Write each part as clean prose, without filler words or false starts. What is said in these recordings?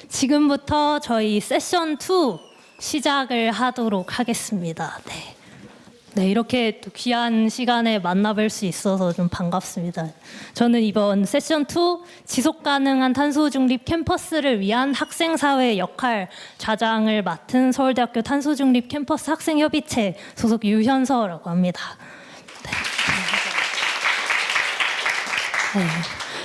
지금부터 저희 세션 2 시작을 하도록 하겠습니다. 네, 이렇게 또 귀한 시간에 만나뵐 수 있어서 좀 반갑습니다. 저는 이번 세션 2 지속 가능한 탄소 중립 캠퍼스를 위한 학생사회 역할 좌장을 맡은 서울대학교 탄소 중립 캠퍼스 학생협의체 소속 유현서라고 합니다. 네.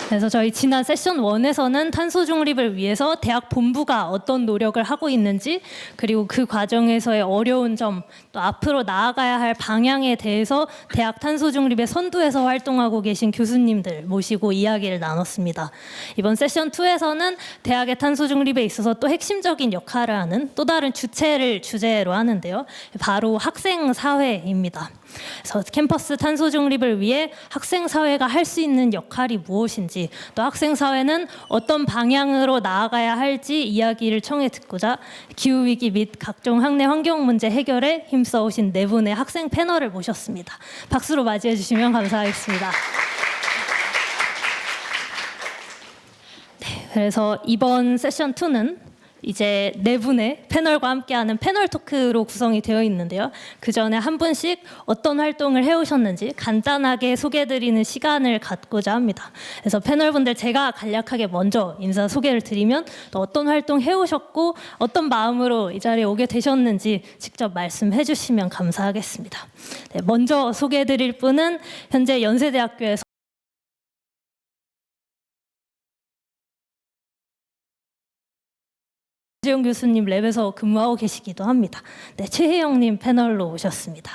그래서 저희 지난 세션 1에서는 탄소 중립을 위해서 대학 본부가 어떤 노력을 하고 있는지, 그리고 그 과정에서의 어려운 점, 또 앞으로 나아가야 할 방향에 대해서 대학 탄소 중립의 선두에서 활동하고 계신 교수님들 모시고 이야기를 나눴습니다. 이번 세션 2에서는 대학의 탄소 중립에 있어서 또 핵심적인 역할을 하는 또 다른 주체를 주제로 하는데요. 바로 학생 사회입니다. 그래서 캠퍼스 탄소 중립을 위해 학생 사회가 할 수 있는 역할이 무엇인지, 또 학생 사회는 어떤 방향으로 나아가야 할지 이야기를 청해 듣고자 기후 위기 및 각종 학내 환경 문제 해결에 힘써 오신 네 분의 학생 패널을 모셨습니다. 박수로 맞이해 주시면 감사하겠습니다. 네, 그래서 이번 세션 2는 이제 네 분의 패널과 함께하는 패널 토크로 구성이 되어 있는데요. 그 전에 한 분씩 어떤 활동을 해오셨는지 간단하게 소개해드리는 시간을 갖고자 합니다. 그래서 패널분들 제가 간략하게 먼저 인사 소개를 드리면 또 어떤 활동 해오셨고 어떤 마음으로 이 자리에 오게 되셨는지 직접 말씀해 주시면 감사하겠습니다. 네, 먼저 소개해드릴 분은 현재 연세대학교에서 최재형 교수님 랩에서 근무하고 계시기도 합니다. 네, 최혜영님 패널로 오셨습니다.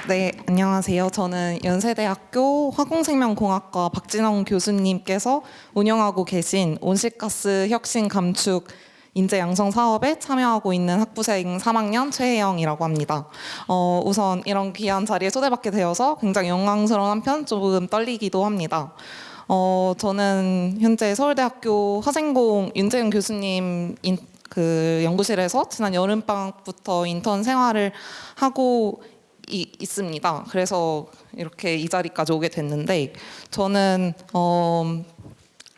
네, 안녕하세요. 저는 연세대학교 화공생명공학과 박진영 교수님께서 운영하고 계신 온실가스 혁신 감축 인재 양성 사업에 참여하고 있는 학부생 3학년 최혜영이라고 합니다. 우선 이런 귀한 자리에 초대받게 되어서 굉장히 영광스러운 한편 조금 떨리기도 합니다. 저는 현재 서울대학교 화생공 윤재은 교수님 그 연구실에서 지난 여름방학부터 인턴 생활을 하고 있습니다. 그래서 이렇게 이 자리까지 오게 됐는데, 저는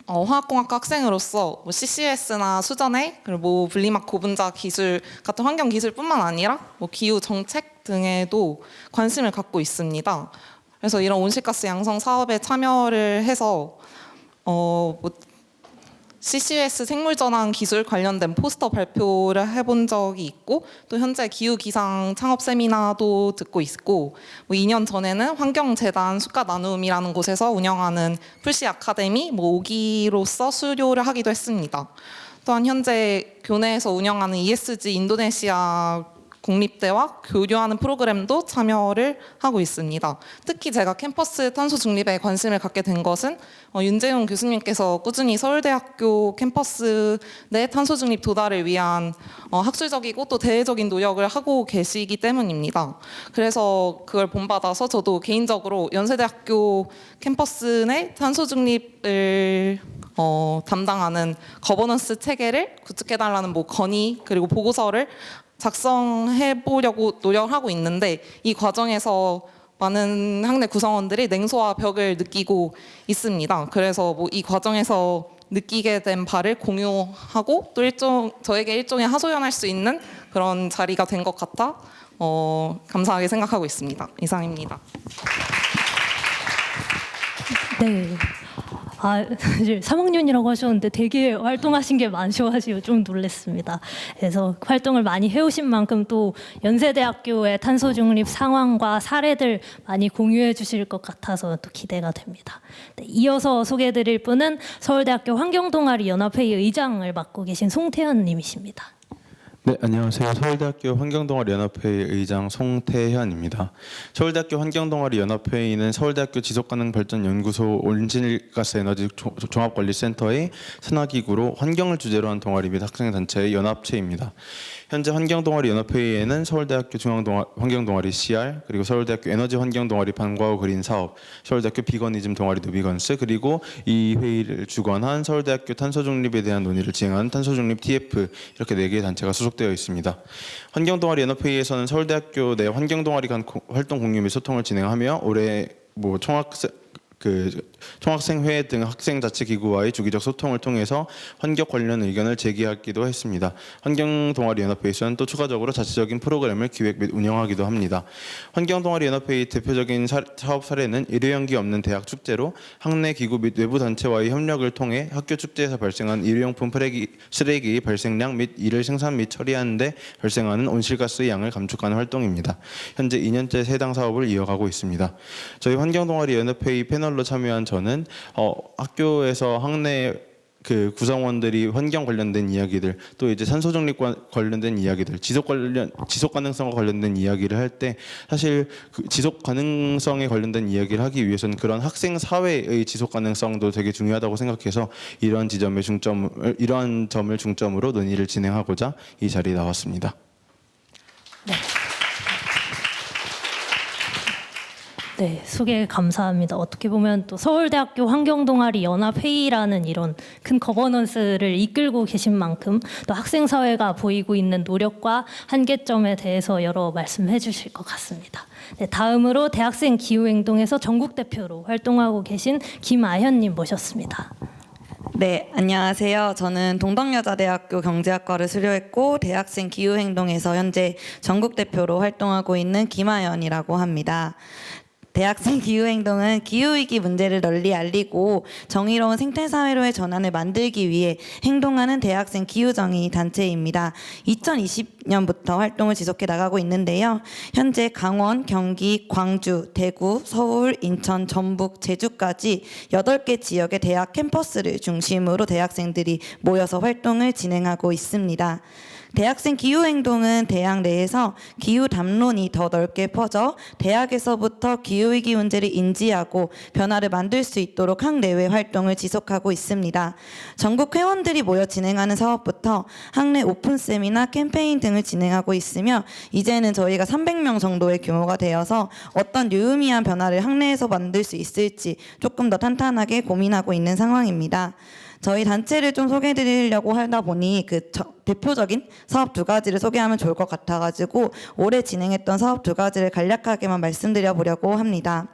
화학공학과 학생으로서 CCS나 수전해, 그리고 분리막 고분자 기술 같은 환경 기술뿐만 아니라 기후 정책 등에도 관심을 갖고 있습니다. 그래서 이런 온실가스 양성 사업에 참여를 해서 CCS 생물전환 기술 관련된 포스터 발표를 해본 적이 있고, 또 현재 기후기상 창업 세미나도 듣고 있고, 2년 전에는 환경재단 수가 나눔이라는 곳에서 운영하는 풀씨 아카데미 5기로서 수료를 하기도 했습니다. 또한 현재 교내에서 운영하는 ESG 인도네시아 국립대와 교류하는 프로그램도 참여를 하고 있습니다. 특히 제가 캠퍼스 탄소 중립에 관심을 갖게 된 것은 윤재용 교수님께서 꾸준히 서울대학교 캠퍼스 내 탄소 중립 도달을 위한 학술적이고 또 대외적인 노력을 하고 계시기 때문입니다. 그래서 그걸 본받아서 저도 개인적으로 연세대학교 캠퍼스 내 탄소 중립을 담당하는 거버넌스 체계를 구축해달라는 건의 그리고 보고서를 작성해 보려고 노력하고 있는데, 이 과정에서 많은 학내 구성원들이 냉소와 벽을 느끼고 있습니다. 그래서 이 과정에서 느끼게 된 바를 공유하고 또 저에게 일종의 하소연할 수 있는 그런 자리가 된 것 같아 감사하게 생각하고 있습니다. 이상입니다. 네. 이제 3학년이라고 하셨는데 되게 활동하신 게 많으셔가지고 좀 놀랐습니다. 그래서 활동을 많이 해오신 만큼 또 연세대학교의 탄소 중립 상황과 사례들 많이 공유해 주실 것 같아서 또 기대가 됩니다. 네, 이어서 소개해드릴 분은 서울대학교 환경동아리 연합회의 의장을 맡고 계신 송태현 님이십니다. 네, 안녕하세요. 서울대학교 환경동아리 연합회의 의장 송태현입니다. 서울대학교 환경동아리 연합회의는 서울대학교 지속가능발전연구소 온실가스 에너지 종합관리센터의 산하기구로 환경을 주제로 한 동아리 및 학생단체의 연합체입니다. 현재 환경동아리 연합회의에는 서울대학교 환경동아리 CR, 그리고 서울대학교 에너지 환경동아리 반과후 그린 사업, 서울대학교 비거니즘 동아리 노비건스, 그리고 이 회의를 주관한 서울대학교 탄소중립에 대한 논의를 진행하는 탄소중립 TF, 이렇게 4개의 단체가 소속되어 있습니다. 환경동아리 연합회의에서는 서울대학교 내 환경동아리 간 활동 공유 및 소통을 진행하며 올해 총학생 총학생회의 등 학생자치기구와의 주기적 소통을 통해서 환경 관련 의견을 제기하기도 했습니다. 환경동아리연합회에서는 또 추가적으로 자체적인 프로그램을 기획 및 운영하기도 합니다. 환경동아리연합회의 대표적인 사업 사례는 일회용기 없는 대학 축제로 학내 기구 및 외부 단체와의 협력을 통해 학교 축제에서 발생한 일회용품 쓰레기 발생량 및 이를 생산 및 처리하는 데 발생하는 온실가스의 양을 감축하는 활동입니다. 현재 2년째 해당 사업을 이어가고 있습니다. 저희 환경동아리연합회의 패널로 참여한 저는 학교에서 학내 구성원들이 환경 관련된 이야기들, 또 이제 산소 중립과 관련된 이야기들, 지속 가능성과 관련된 이야기를 할 때 사실 지속 가능성에 관련된 이야기를 하기 위해서는 그런 학생 사회의 지속 가능성도 되게 중요하다고 생각해서 이러한 점을 중점으로 논의를 진행하고자 이 자리에 나왔습니다. 네, 소개 감사합니다. 어떻게 보면 또 서울대학교 환경동아리 연합회의라는 이런 큰 거버넌스를 이끌고 계신 만큼 또 학생사회가 보이고 있는 노력과 한계점에 대해서 여러 말씀해 주실 것 같습니다. 네, 다음으로 대학생 기후행동에서 전국대표로 활동하고 계신 김아현님 모셨습니다. 네, 안녕하세요. 저는 동덕여자대학교 경제학과를 수료했고 대학생 기후행동에서 현재 전국대표로 활동하고 있는 김아연이라고 합니다. 대학생 기후행동은 기후위기 문제를 널리 알리고 정의로운 생태사회로의 전환을 만들기 위해 행동하는 대학생 기후정의 단체입니다. 2020년부터 활동을 지속해 나가고 있는데요. 현재 강원, 경기, 광주, 대구, 서울, 인천, 전북, 제주까지 8개 지역의 대학 캠퍼스를 중심으로 대학생들이 모여서 활동을 진행하고 있습니다. 대학생 기후행동은 대학 내에서 기후 담론이 더 넓게 퍼져 대학에서부터 기후위기 문제를 인지하고 변화를 만들 수 있도록 학내외 활동을 지속하고 있습니다. 전국 회원들이 모여 진행하는 사업부터 학내 오픈 세미나 캠페인 등을 진행하고 있으며 이제는 저희가 300명 정도의 규모가 되어서 어떤 유의미한 변화를 학내에서 만들 수 있을지 조금 더 탄탄하게 고민하고 있는 상황입니다. 저희 단체를 좀 소개해드리려고 하다 보니 대표적인 사업 2가지를 소개하면 좋을 것 같아가지고 올해 진행했던 사업 2가지를 간략하게만 말씀드려 보려고 합니다.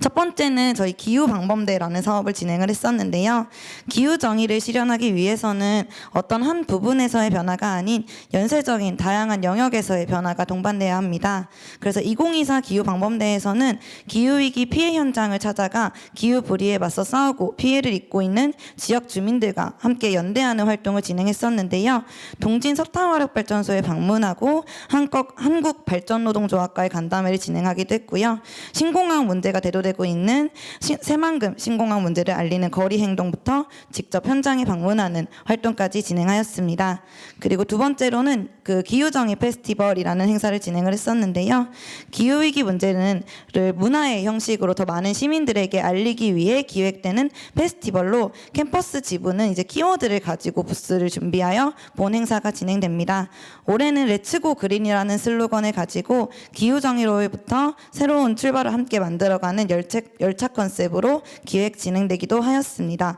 첫 번째는 저희 기후방범대라는 사업을 진행을 했었는데요. 기후정의를 실현하기 위해서는 어떤 한 부분에서의 변화가 아닌 연쇄적인 다양한 영역에서의 변화가 동반돼야 합니다. 그래서 2024 기후방범대에서는 기후위기 피해 현장을 찾아가 기후불의에 맞서 싸우고 피해를 입고 있는 지역 주민들과 함께 연대하는 활동을 진행했었는데요. 동진 석탄화력발전소에 방문하고 한국발전노동조합과의 간담회를 진행하기도 했고요. 신공항 문제가 대두되고 있는 새만금 신공항 문제를 알리는 거리 행동부터 직접 현장에 방문하는 활동까지 진행하였습니다. 그리고 두 번째로는 기후정의 페스티벌이라는 행사를 진행을 했었는데요. 기후위기 문제를 문화의 형식으로 더 많은 시민들에게 알리기 위해 기획되는 페스티벌로 캠퍼스 지부는 이제 키워드를 가지고 부스를 준비하여 본 행사가 진행됩니다. 올해는 렛츠고 그린이라는 슬로건을 가지고 기후정의로부터 새로운 출발을 함께 만들어가는 열차 컨셉으로 기획 진행되기도 하였습니다.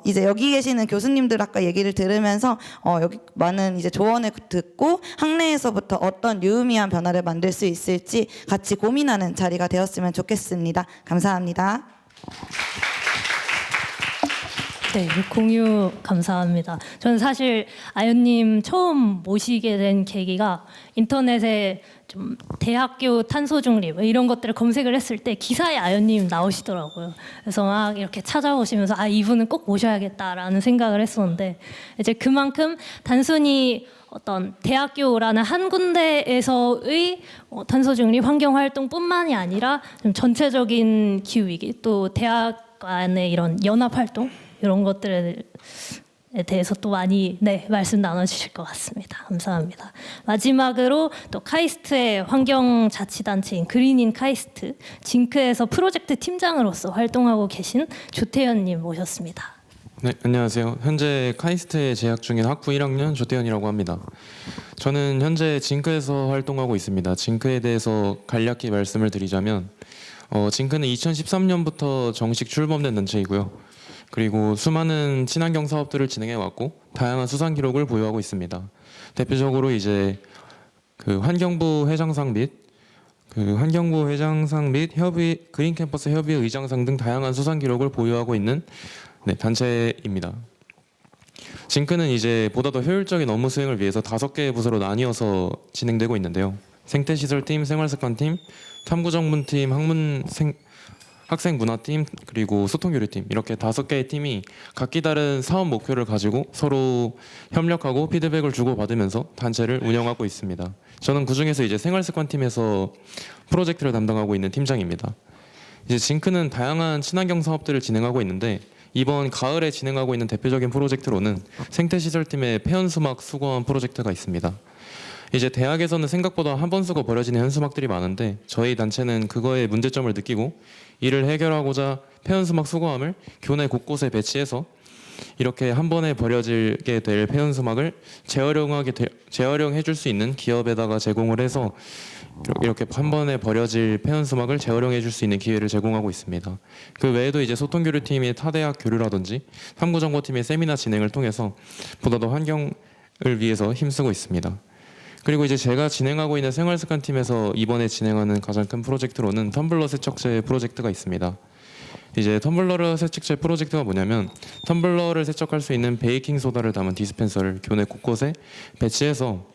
이제 여기 계시는 교수님들 아까 얘기를 들으면서 여기 많은 이제 조언을 듣고 학내에서부터 어떤 유의미한 변화를 만들 수 있을지 같이 고민하는 자리가 되었으면 좋겠습니다. 감사합니다. 네, 공유 감사합니다. 저는 사실 아연님 처음 모시게 된 계기가 인터넷에 좀 대학교 탄소 중립 이런 것들을 검색을 했을 때 기사에 아연님 나오시더라고요. 그래서 막 이렇게 찾아보시면서 이분은 꼭 모셔야겠다라는 생각을 했었는데 이제 그만큼 단순히 어떤 대학교라는 한 군데에서의 탄소 중립 환경 활동뿐만이 아니라 좀 전체적인 기후 위기 또 대학 간의 이런 연합 활동 이런 것들에 대해서 또 많이 말씀 나눠주실 것 같습니다. 감사합니다. 마지막으로 또 카이스트의 환경자치단체인 그린인 카이스트 징크에서 프로젝트 팀장으로서 활동하고 계신 조태현님 모셨습니다. 네, 안녕하세요. 현재 카이스트에 재학 중인 학부 1학년 조태현이라고 합니다. 저는 현재 징크에서 활동하고 있습니다. 징크에 대해서 간략히 말씀을 드리자면 징크는 2013년부터 정식 출범된 단체이고요. 그리고 수많은 친환경 사업들을 진행해 왔고 다양한 수상 기록을 보유하고 있습니다. 대표적으로 이제 환경부 회장상 및 그 환경부 회장상 및 그린 캠퍼스 협의회 의장상 등 다양한 수상 기록을 보유하고 있는 단체입니다. 징크는 이제 보다 더 효율적인 업무 수행을 위해서 5개의 부서로 나뉘어서 진행되고 있는데요. 생태시설팀, 생활습관팀, 탐구정문팀, 학생문화팀, 그리고 소통교류팀, 이렇게 5개의 팀이 각기 다른 사업 목표를 가지고 서로 협력하고 피드백을 주고받으면서 단체를 운영하고 있습니다. 저는 그중에서 이제 생활습관팀에서 프로젝트를 담당하고 있는 팀장입니다. 이제 징크는 다양한 친환경 사업들을 진행하고 있는데 이번 가을에 진행하고 있는 대표적인 프로젝트로는 생태시설팀의 폐연수막 수거함 프로젝트가 있습니다. 이제 대학에서는 생각보다 한 번 쓰고 버려지는 현수막들이 많은데 저희 단체는 그거의 문제점을 느끼고 이를 해결하고자 폐연수막 수거함을 교내 곳곳에 배치해서 이렇게 한 번에 버려지게 될 폐연수막을 재활용해 줄 수 있는 기업에다가 제공을 해서 이렇게 한 번에 버려질 폐연수막을 재활용해 줄 수 있는 기회를 제공하고 있습니다. 그 외에도 이제 소통교류팀의 타대학 교류라든지 탐구정보팀의 세미나 진행을 통해서 보다 더 환경을 위해서 힘쓰고 있습니다. 그리고 이제 제가 진행하고 있는 생활습관팀에서 이번에 진행하는 가장 큰 프로젝트로는 텀블러 세척제 프로젝트가 있습니다. 이제 텀블러 세척제 프로젝트가 뭐냐면 텀블러를 세척할 수 있는 베이킹 소다를 담은 디스펜서를 교내 곳곳에 배치해서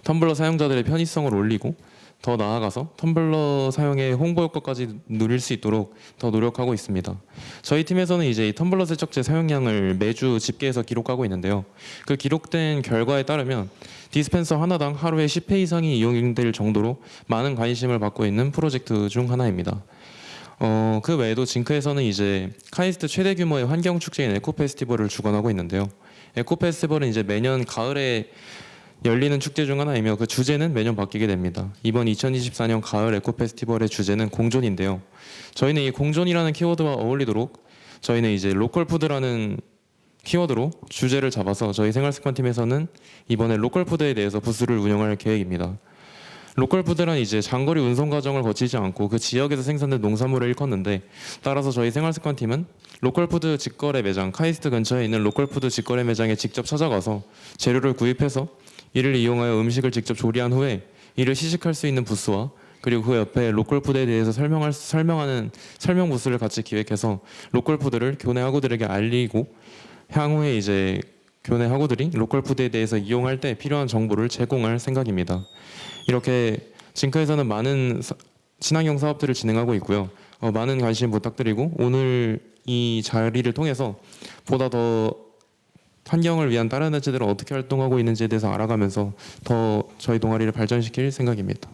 텀블러 사용자들의 편의성을 올리고 더 나아가서 텀블러 사용의 홍보 효과까지 누릴 수 있도록 더 노력하고 있습니다. 저희 팀에서는 이제 이 텀블러 세척제 사용량을 매주 집계해서 기록하고 있는데요. 그 기록된 결과에 따르면 디스펜서 하나당 하루에 10회 이상이 이용될 정도로 많은 관심을 받고 있는 프로젝트 중 하나입니다. 그 외에도 징크에서는 이제 카이스트 최대 규모의 환경 축제인 에코 페스티벌을 주관하고 있는데요. 에코 페스티벌은 이제 매년 가을에 열리는 축제 중 하나이며 그 주제는 매년 바뀌게 됩니다. 이번 2024년 가을 에코 페스티벌의 주제는 공존인데요. 저희는 이 공존이라는 키워드와 어울리도록 저희는 이제 로컬 푸드라는 키워드로 주제를 잡아서 저희 생활습관팀에서는 이번에 로컬 푸드에 대해서 부스를 운영할 계획입니다. 로컬 푸드란 이제 장거리 운송 과정을 거치지 않고 그 지역에서 생산된 농산물을 일컫는데 따라서 저희 생활습관팀은 로컬 푸드 직거래 매장 카이스트 근처에 있는 로컬 푸드 직거래 매장에 직접 찾아가서 재료를 구입해서 이를 이용하여 음식을 직접 조리한 후에 이를 시식할 수 있는 부스와 그리고 그 옆에 로컬 푸드에 대해서 설명하는 설명 부스를 같이 기획해서 로컬 푸드를 교내 학우들에게 알리고 향후에 이제 교내 학우들이 로컬 푸드에 대해서 이용할 때 필요한 정보를 제공할 생각입니다. 이렇게 징크에서는 많은 친환경 사업들을 진행하고 있고요. 많은 관심 부탁드리고 오늘 이 자리를 통해서 보다 더 환경을 위한 다른 단체들은 어떻게 활동하고 있는지에 대해서 알아가면서 더 저희 동아리를 발전시킬 생각입니다.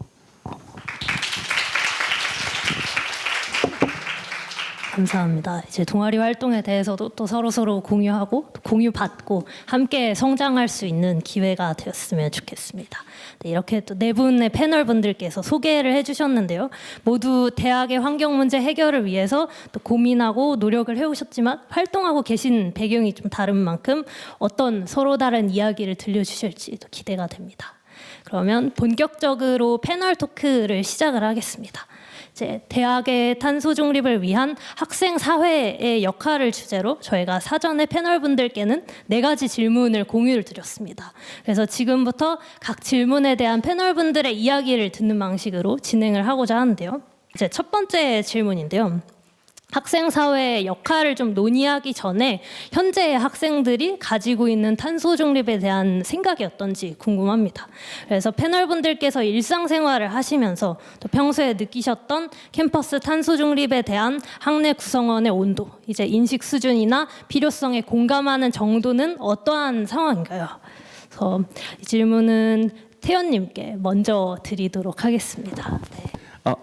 감사합니다. 이제 동아리 활동에 대해서도 또 서로 공유하고 또 공유받고 함께 성장할 수 있는 기회가 되었으면 좋겠습니다. 네, 이렇게 또 네 분의 패널 분들께서 소개를 해주셨는데요. 모두 대학의 환경 문제 해결을 위해서 또 고민하고 노력을 해오셨지만 활동하고 계신 배경이 좀 다른 만큼 어떤 서로 다른 이야기를 들려주실지 또 기대가 됩니다. 그러면 본격적으로 패널 토크를 시작을 하겠습니다. 이제 대학의 탄소 중립을 위한 학생 사회의 역할을 주제로 저희가 사전에 패널분들께는 4가지 질문을 공유를 드렸습니다. 그래서 지금부터 각 질문에 대한 패널분들의 이야기를 듣는 방식으로 진행을 하고자 하는데요. 이제 첫 번째 질문인데요. 학생 사회의 역할을 좀 논의하기 전에 현재의 학생들이 가지고 있는 탄소 중립에 대한 생각이 어떤지 궁금합니다. 그래서 패널분들께서 일상생활을 하시면서 또 평소에 느끼셨던 캠퍼스 탄소 중립에 대한 학내 구성원의 온도, 이제 인식 수준이나 필요성에 공감하는 정도는 어떠한 상황인가요? 그래서 이 질문은 태연님께 먼저 드리도록 하겠습니다. 네.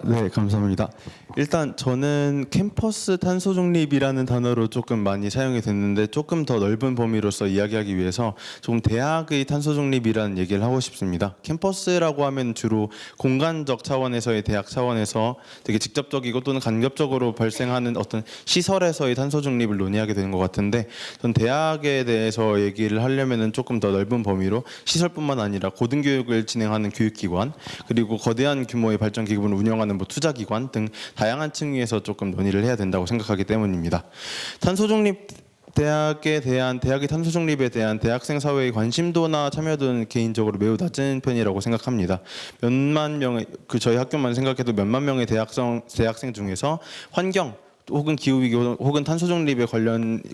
네, 감사합니다. 일단 저는 캠퍼스 탄소 중립이라는 단어로 조금 많이 사용이 됐는데 조금 더 넓은 범위로서 이야기하기 위해서 조금 대학의 탄소 중립이라는 얘기를 하고 싶습니다. 캠퍼스라고 하면 주로 공간적 차원에서의 대학 차원에서 되게 직접적이고 또는 간접적으로 발생하는 어떤 시설에서의 탄소 중립을 논의하게 되는 것 같은데 전 대학에 대해서 얘기를 하려면은 조금 더 넓은 범위로 시설뿐만 아니라 고등교육을 진행하는 교육기관 그리고 거대한 규모의 발전 기금을 운영하는 뭐 투자기관 등 다양한 층위에서 조금 논의를 해야 된다고 생각하기 때문입니다. 탄소 중립 대학의 탄소 중립에 대한 대학생 사회의 관심도나 참여도는 개인적으로 매우 낮은 편이라고 생각합니다. 몇만 명의 저희 학교만 생각해도 몇만 명의 대학생 중에서 환경 혹은 기후위기 혹은 탄소 중립에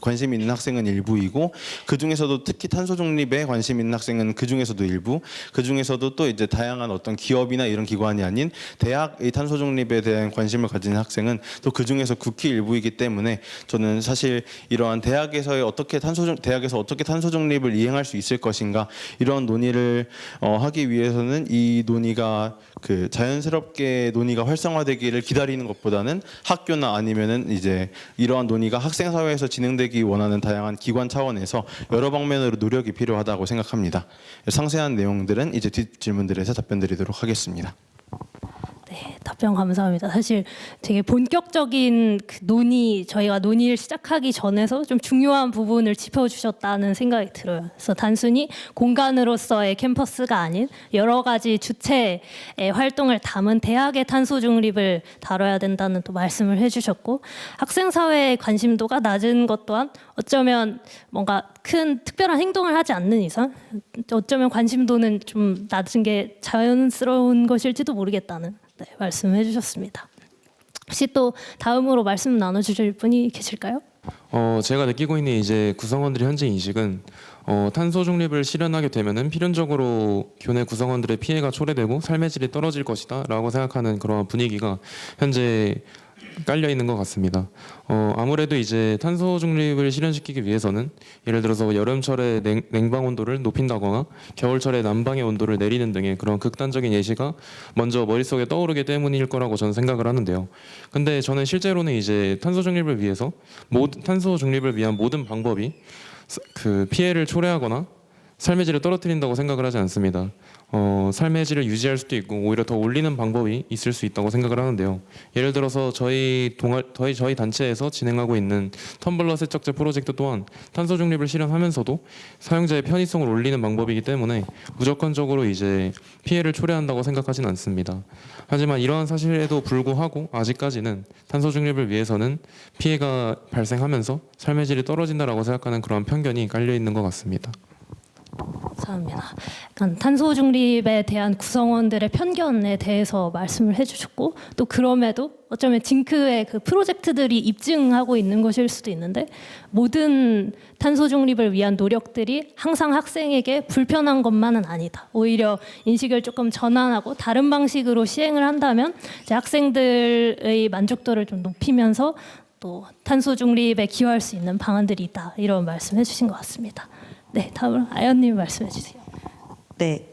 관심이 있는 학생은 일부이고, 그 중에서도 특히 탄소 중립에 관심 있는 학생은 그 중에서도 일부, 그 중에서도 또 이제 다양한 어떤 기업이나 이런 기관이 아닌 대학의 탄소 중립에 대한 관심을 가진 학생은 또 그 중에서 극히 일부이기 때문에, 저는 사실 이러한 대학에서 어떻게 탄소 중립을 이행할 수 있을 것인가, 이런 논의를 하기 위해서는 이 논의가 자연스럽게 논의가 활성화되기를 기다리는 것보다는 학교나 아니면은 이제 이러한 논의가 학생 사회에서 진행되기 원하는 다양한 기관 차원에서 여러 방면으로 노력이 필요하다고 생각합니다. 상세한 내용들은 이제 뒷 질문들에서 답변드리도록 하겠습니다. 네, 답변 감사합니다. 사실 되게 본격적인 저희가 논의를 시작하기 전에서 좀 중요한 부분을 짚어주셨다는 생각이 들어요. 그래서 단순히 공간으로서의 캠퍼스가 아닌 여러 가지 주체의 활동을 담은 대학의 탄소 중립을 다뤄야 된다는 또 말씀을 해주셨고, 학생 사회의 관심도가 낮은 것 또한 어쩌면 뭔가 큰 특별한 행동을 하지 않는 이상 어쩌면 관심도는 좀 낮은 게 자연스러운 것일지도 모르겠다는 말씀해 주셨습니다. 혹시 또 다음으로 말씀 나눠주실 분이 계실까요? 제가 느끼고 있는 이제 구성원들의 현재 인식은 탄소 중립을 실현하게 되면은 필연적으로 교내 구성원들의 피해가 초래되고 삶의 질이 떨어질 것이다라고 생각하는 그런 분위기가 현재 깔려 있는 것 같습니다. 아무래도 이제 탄소 중립을 실현시키기 위해서는 예를 들어서 여름철에 냉방 온도를 높인다거나 겨울철에 난방의 온도를 내리는 등의 그런 극단적인 예시가 먼저 머릿속에 떠오르기 때문일 거라고 저는 생각을 하는데요. 근데 저는 실제로는 이제 탄소 중립을 위한 모든 방법이 피해를 초래하거나 삶의 질을 떨어뜨린다고 생각을 하지 않습니다. 삶의 질을 유지할 수도 있고 오히려 더 올리는 방법이 있을 수 있다고 생각을 하는데요. 예를 들어서 저희 단체에서 진행하고 있는 텀블러 세척제 프로젝트 또한 탄소 중립을 실현하면서도 사용자의 편의성을 올리는 방법이기 때문에 무조건적으로 이제 피해를 초래한다고 생각하진 않습니다. 하지만 이러한 사실에도 불구하고 아직까지는 탄소 중립을 위해서는 피해가 발생하면서 삶의 질이 떨어진다라고 생각하는 그런 편견이 깔려 있는 것 같습니다. 감사합니다. 약간 탄소 중립에 대한 구성원들의 편견에 대해서 말씀을 해주셨고, 또 그럼에도 어쩌면 징크의 그 프로젝트들이 입증하고 있는 것일 수도 있는데, 모든 탄소 중립을 위한 노력들이 항상 학생에게 불편한 것만은 아니다. 오히려 인식을 조금 전환하고 다른 방식으로 시행을 한다면 이제 학생들의 만족도를 좀 높이면서 또 탄소 중립에 기여할 수 있는 방안들이 있다. 이런 말씀해 주신 것 같습니다. 네, 다음으로 아연님 말씀해 주세요. 네,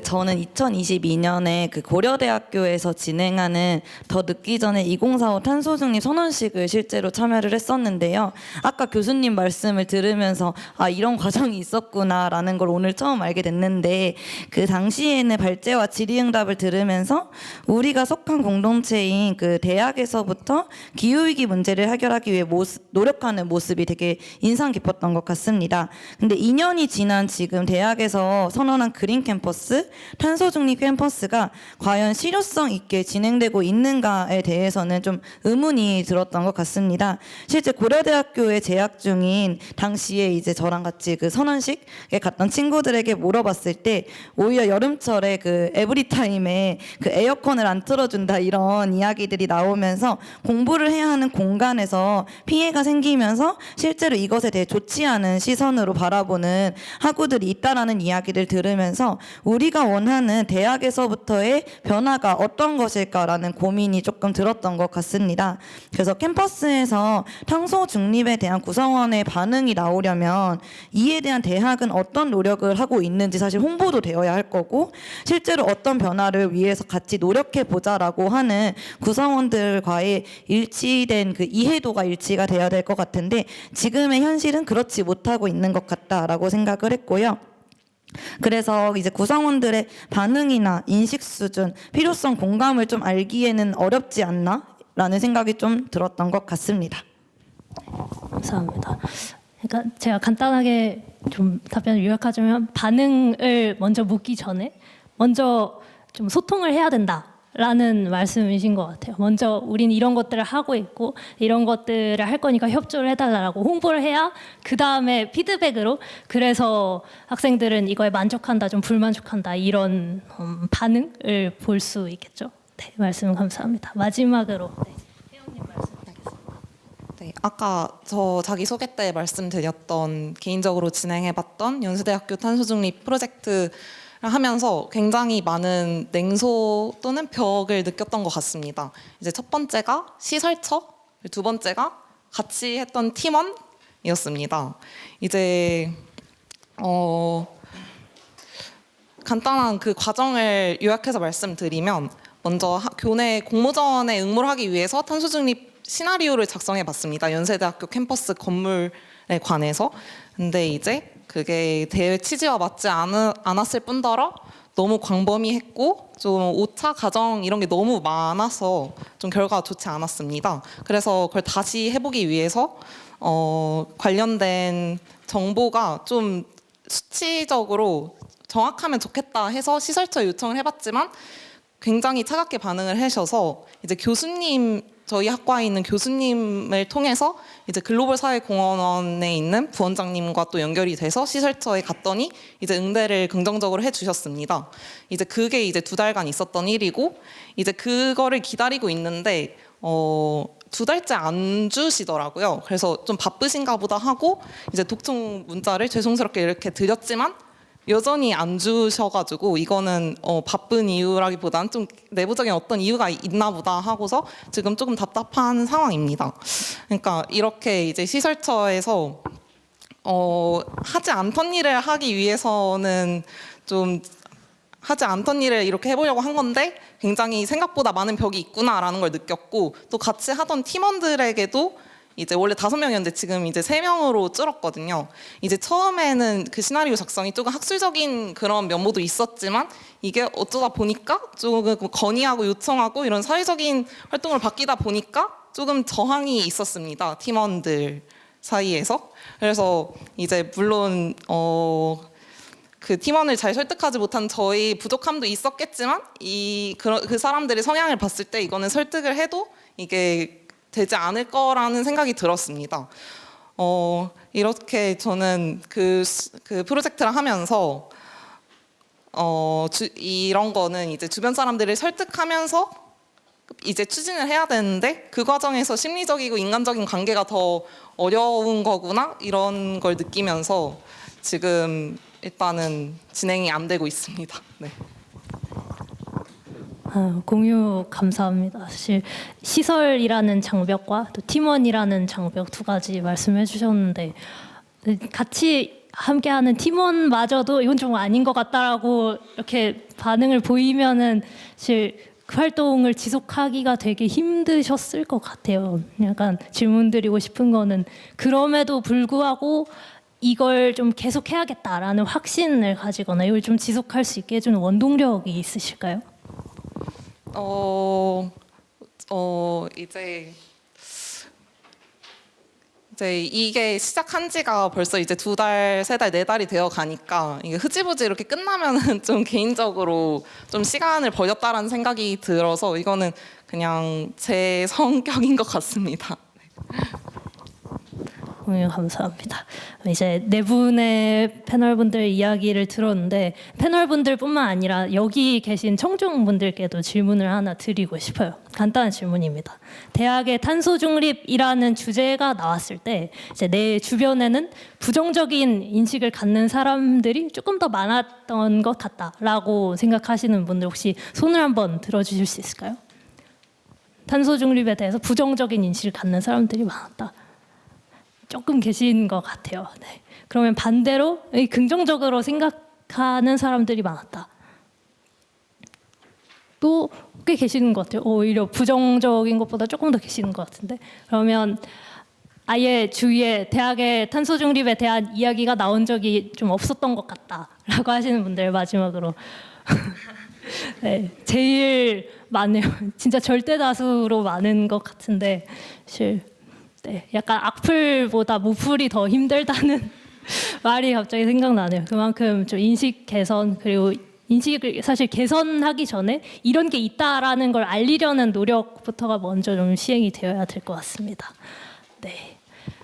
저는 2022년에 고려대학교에서 진행하는 더 늦기 전에 2045 탄소 중립 선언식을 실제로 참여를 했었는데요. 아까 교수님 말씀을 들으면서 이런 과정이 있었구나라는 걸 오늘 처음 알게 됐는데, 그 당시에는 발제와 질의응답을 들으면서 우리가 속한 공동체인 대학에서부터 기후위기 문제를 해결하기 위해 노력하는 모습이 되게 인상 깊었던 것 같습니다. 근데 2년이 지난 지금 대학에서 선언한 그린 캠퍼스, 탄소 중립 캠퍼스가 과연 실효성 있게 진행되고 있는가에 대해서는 좀 의문이 들었던 것 같습니다. 실제 고려대학교에 재학 중인 당시에 이제 저랑 같이 선언식에 갔던 친구들에게 물어봤을 때, 오히려 여름철에 에브리타임에 에어컨을 안 틀어준다 이런 이야기들이 나오면서 공부를 해야 하는 공간에서 피해가 생기면서 실제로 이것에 대해 좋지 않은 시선으로 바라보는 학우들이 있다라는 이야기를 들으면서 우리가 원하는 대학에서부터의 변화가 어떤 것일까라는 고민이 조금 들었던 것 같습니다. 그래서 캠퍼스에서 탄소 중립에 대한 구성원의 반응이 나오려면 이에 대한 대학은 어떤 노력을 하고 있는지 사실 홍보도 되어야 할 거고, 실제로 어떤 변화를 위해서 같이 노력해 보자라고 하는 구성원들과의 일치된 이해도가 일치가 돼야 될 것 같은데, 지금의 현실은 그렇지 못하고 있는 것 같다라고 생각을 했고요. 그래서 이제 구성원들의 반응이나 인식 수준, 필요성, 공감을 좀 알기에는 어렵지 않나라는 생각이 좀 들었던 것 같습니다. 감사합니다. 그러니까 제가 간단하게 좀 답변을 요약하자면, 반응을 먼저 묻기 전에 먼저 좀 소통을 해야 된다. 라는 말씀이신 것 같아요. 먼저 우린 이런 것들을 하고 있고 이런 것들을 할 거니까 협조를 해달라고 홍보를 해야 그 다음에 피드백으로 그래서 학생들은 이거에 만족한다, 좀 불만족한다 이런 반응을 볼 수 있겠죠. 네, 말씀 감사합니다. 마지막으로 네, 혜영님 말씀 드리겠습니다. 네, 아까 저 자기소개 때 말씀드렸던 개인적으로 진행해봤던 연수대학교 탄소중립 프로젝트를 하면서 굉장히 많은 냉소 또는 벽을 느꼈던 것 같습니다. 이제 첫 번째가 시설처, 두 번째가 같이 했던 팀원이었습니다. 이제 간단한 그 과정을 요약해서 말씀드리면 먼저 교내 공모전에 응모를 하기 위해서 탄소중립 시나리오를 작성해봤습니다. 연세대학교 캠퍼스 건물에 관해서. 근데 이제 그게 대회 취지와 맞지 않았을 뿐더러 너무 광범위했고 좀 오차 과정 이런 게 너무 많아서 좀 결과가 좋지 않았습니다. 그래서 그걸 다시 해보기 위해서 관련된 정보가 좀 수치적으로 정확하면 좋겠다 해서 시설처에 요청을 해봤지만 굉장히 차갑게 반응을 하셔서 이제 교수님, 저희 학과에 있는 교수님을 통해서 이제 글로벌사회공헌원에 있는 부원장님과 또 연결이 돼서 시설처에 갔더니 이제 응대를 긍정적으로 해주셨습니다. 이제 그게 이제 2달간 있었던 일이고 이제 그거를 기다리고 있는데 2달째 안 주시더라고요. 그래서 좀 바쁘신가 보다 하고 이제 독촉 문자를 죄송스럽게 이렇게 드렸지만 여전히 안 주셔가지고 이거는 바쁜 이유라기보다는 좀 내부적인 어떤 이유가 있나 보다 하고서 지금 조금 답답한 상황입니다. 그러니까 이렇게 이제 시설처에서 하지 않던 일을 하기 위해서는 좀 하지 않던 일을 이렇게 해보려고 한 건데 굉장히 생각보다 많은 벽이 있구나라는 걸 느꼈고 또 같이 하던 팀원들에게도 이제 원래 5명이었는데 지금 이제 3명으로 줄었거든요. 이제 처음에는 그 시나리오 작성이 조금 학술적인 그런 면모도 있었지만 이게 어쩌다 보니까 조금 건의하고 요청하고 이런 사회적인 활동을 바뀌다 보니까 조금 저항이 있었습니다. 팀원들 사이에서. 그래서 이제 물론 그 팀원을 잘 설득하지 못한 저희 부족함도 있었겠지만 그 사람들의 성향을 봤을 때 이거는 설득을 해도 이게 되지 않을 거라는 생각이 들었습니다. 이렇게 저는 그 프로젝트를 하면서 이런 거는 이제 주변 사람들을 설득하면서 이제 추진을 해야 되는데 그 과정에서 심리적이고 인간적인 관계가 더 어려운 거구나 이런 걸 느끼면서 지금 일단은 진행이 안 되고 있습니다. 네. 공유 감사합니다. 사실 시설이라는 장벽과 또 팀원이라는 장벽 2가지 말씀해 주셨는데 같이 함께하는 팀원마저도 이건 좀 아닌 것 같다라고 이렇게 반응을 보이면은 사실 그 활동을 지속하기가 되게 힘드셨을 것 같아요. 약간 질문 드리고 싶은 거는 그럼에도 불구하고 이걸 좀 계속해야겠다라는 확신을 가지거나 이걸 좀 지속할 수 있게 해주는 원동력이 있으실까요? 이제 이게 시작한 지가 벌써 이제 2달, 3달, 4달이 되어 가니까 이게 흐지부지 이렇게 끝나면은 좀 개인적으로 좀 시간을 버렸다라는 생각이 들어서 이거는 그냥 제 성격인 것 같습니다. 감사합니다. 이제 4분의 패널분들 이야기를 들었는데 패널분들뿐만 아니라 여기 계신 청중분들께도 질문을 하나 드리고 싶어요. 간단한 질문입니다. 대학의 탄소 중립이라는 주제가 나왔을 때 이제 내 주변에는 부정적인 인식을 갖는 사람들이 조금 더 많았던 것 같다라고 생각하시는 분들 혹시 손을 한번 들어주실 수 있을까요? 탄소 중립에 대해서 부정적인 인식을 갖는 사람들이 많았다. 조금 계신 것 같아요. 네. 그러면 반대로 긍정적으로 생각하는 사람들이 많았다. 또 꽤 계시는 것 같아요. 오히려 부정적인 것보다 조금 더 계시는 것 같은데. 그러면 아예 주위에 대학의 탄소 중립에 대한 이야기가 나온 적이 좀 없었던 것 같다라고 하시는 분들 마지막으로 네, 제일 많네요. 진짜 절대 다수로 많은 것 같은데 사실. 네, 약간 악플보다 무플이 더 힘들다는 말이 갑자기 생각나네요. 그만큼 좀 인식 개선 그리고 인식을 사실 개선하기 전에 이런 게 있다라는 걸 알리려는 노력부터가 먼저 좀 시행이 되어야 될 것 같습니다. 네.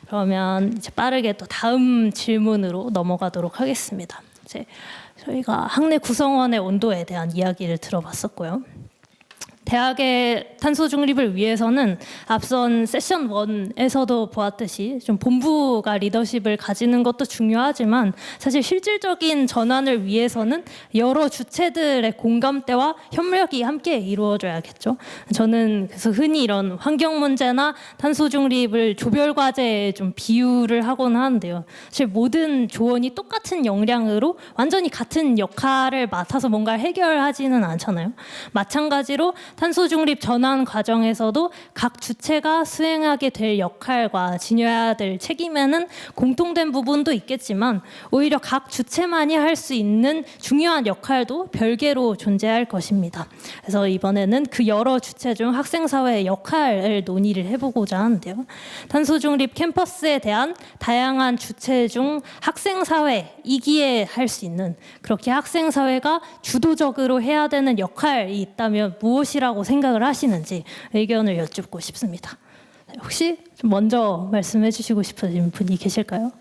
그러면 이제 빠르게 또 다음 질문으로 넘어가도록 하겠습니다. 이제 저희가 학내 구성원의 온도에 대한 이야기를 들어봤었고요. 대학의 탄소 중립을 위해서는 앞선 세션 1에서도 보았듯이 좀 본부가 리더십을 가지는 것도 중요하지만 사실 실질적인 전환을 위해서는 여러 주체들의 공감대와 협력이 함께 이루어져야겠죠. 저는 그래서 흔히 이런 환경 문제나 탄소 중립을 조별 과제에 좀 비유를 하곤 하는데요. 사실 모든 조언이 똑같은 역량으로 완전히 같은 역할을 맡아서 뭔가를 해결하지는 않잖아요. 마찬가지로 탄소 중립 전환 과정에서도 각 주체가 수행하게 될 역할과 지녀야 될 책임에는 공통된 부분도 있겠지만 오히려 각 주체만이 할 수 있는 중요한 역할도 별개로 존재할 것입니다. 그래서 이번에는 그 여러 주체 중 학생사회의 역할을 논의를 해보고자 하는데요. 탄소 중립 캠퍼스에 대한 다양한 주체 중 학생사회이기에 할 수 있는, 그렇게 학생사회가 주도적으로 해야 되는 역할이 있다면 무엇이라고 생각을 하시는지 의견을 여쭙고 싶습니다. 혹시 좀 먼저 말씀해 주시고 싶으신 분이 계실까요?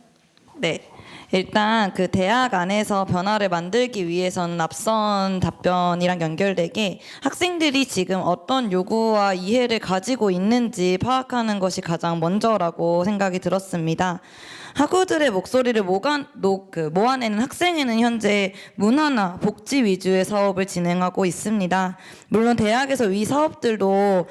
네. 일단 그 대학 안에서 변화를 만들기 위해서는 앞선 답변이랑 연결되게 학생들이 지금 어떤 요구와 이해를 가지고 있는지 파악하는 것이 가장 먼저라고 생각이 들었습니다. 학우들의 목소리를 모아내는 학생회는 현재 문화나 복지 위주의 사업을 진행하고 있습니다. 물론 대학에서 이 사업들도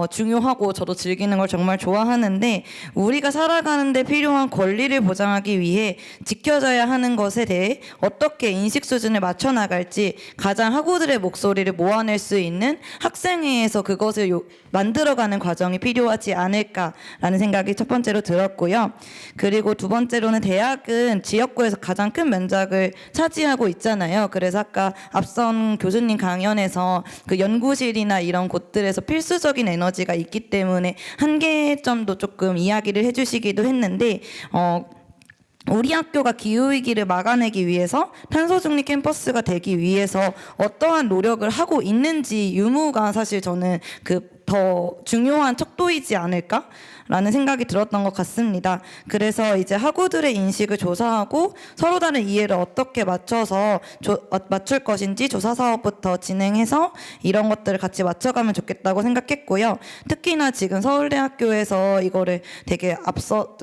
중요하고 저도 즐기는 걸 정말 좋아하는데 우리가 살아가는 데 필요한 권리를 보장하기 위해 지켜져야 하는 것에 대해 어떻게 인식 수준을 맞춰 나갈지 가장 학우들의 목소리를 모아낼 수 있는 학생회에서 그것을 만들어가는 과정이 필요하지 않을까라는 생각이 첫 번째로 들었고요. 그리고 두 번째로는 대학은 지역구에서 가장 큰 면적을 차지하고 있잖아요. 그래서 아까 앞선 교수님 강연에서 그 연구실이나 이런 곳들에서 필수적인 에너지가 있기 때문에 한계점도 조금 이야기를 해주시기도 했는데 우리 학교가 기후위기를 막아내기 위해서 탄소 중립 캠퍼스가 되기 위해서 어떠한 노력을 하고 있는지 유무가 사실 저는 더 중요한 척도이지 않을까라는 생각이 들었던 것 같습니다. 그래서 이제 학우들의 인식을 조사하고 서로 다른 이해를 어떻게 맞출 것인지 조사 사업부터 진행해서 이런 것들을 같이 맞춰가면 좋겠다고 생각했고요. 특히나 지금 서울대학교에서 이거를 되게 앞서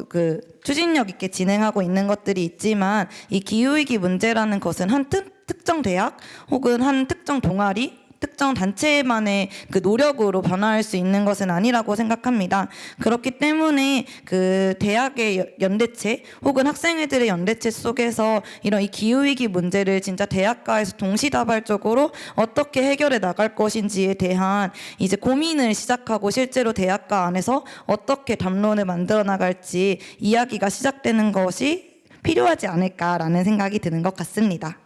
추진력 있게 진행하고 있는 것들이 있지만 이 기후위기 문제라는 것은 한 특정 대학 혹은 한 특정 동아리 특정 단체만의 그 노력으로 변화할 수 있는 것은 아니라고 생각합니다. 그렇기 때문에 그 대학의 연대체 혹은 학생회들의 연대체 속에서 이런 이 기후위기 문제를 진짜 대학가에서 동시다발적으로 어떻게 해결해 나갈 것인지에 대한 이제 고민을 시작하고 실제로 대학가 안에서 어떻게 담론을 만들어 나갈지 이야기가 시작되는 것이 필요하지 않을까라는 생각이 드는 것 같습니다.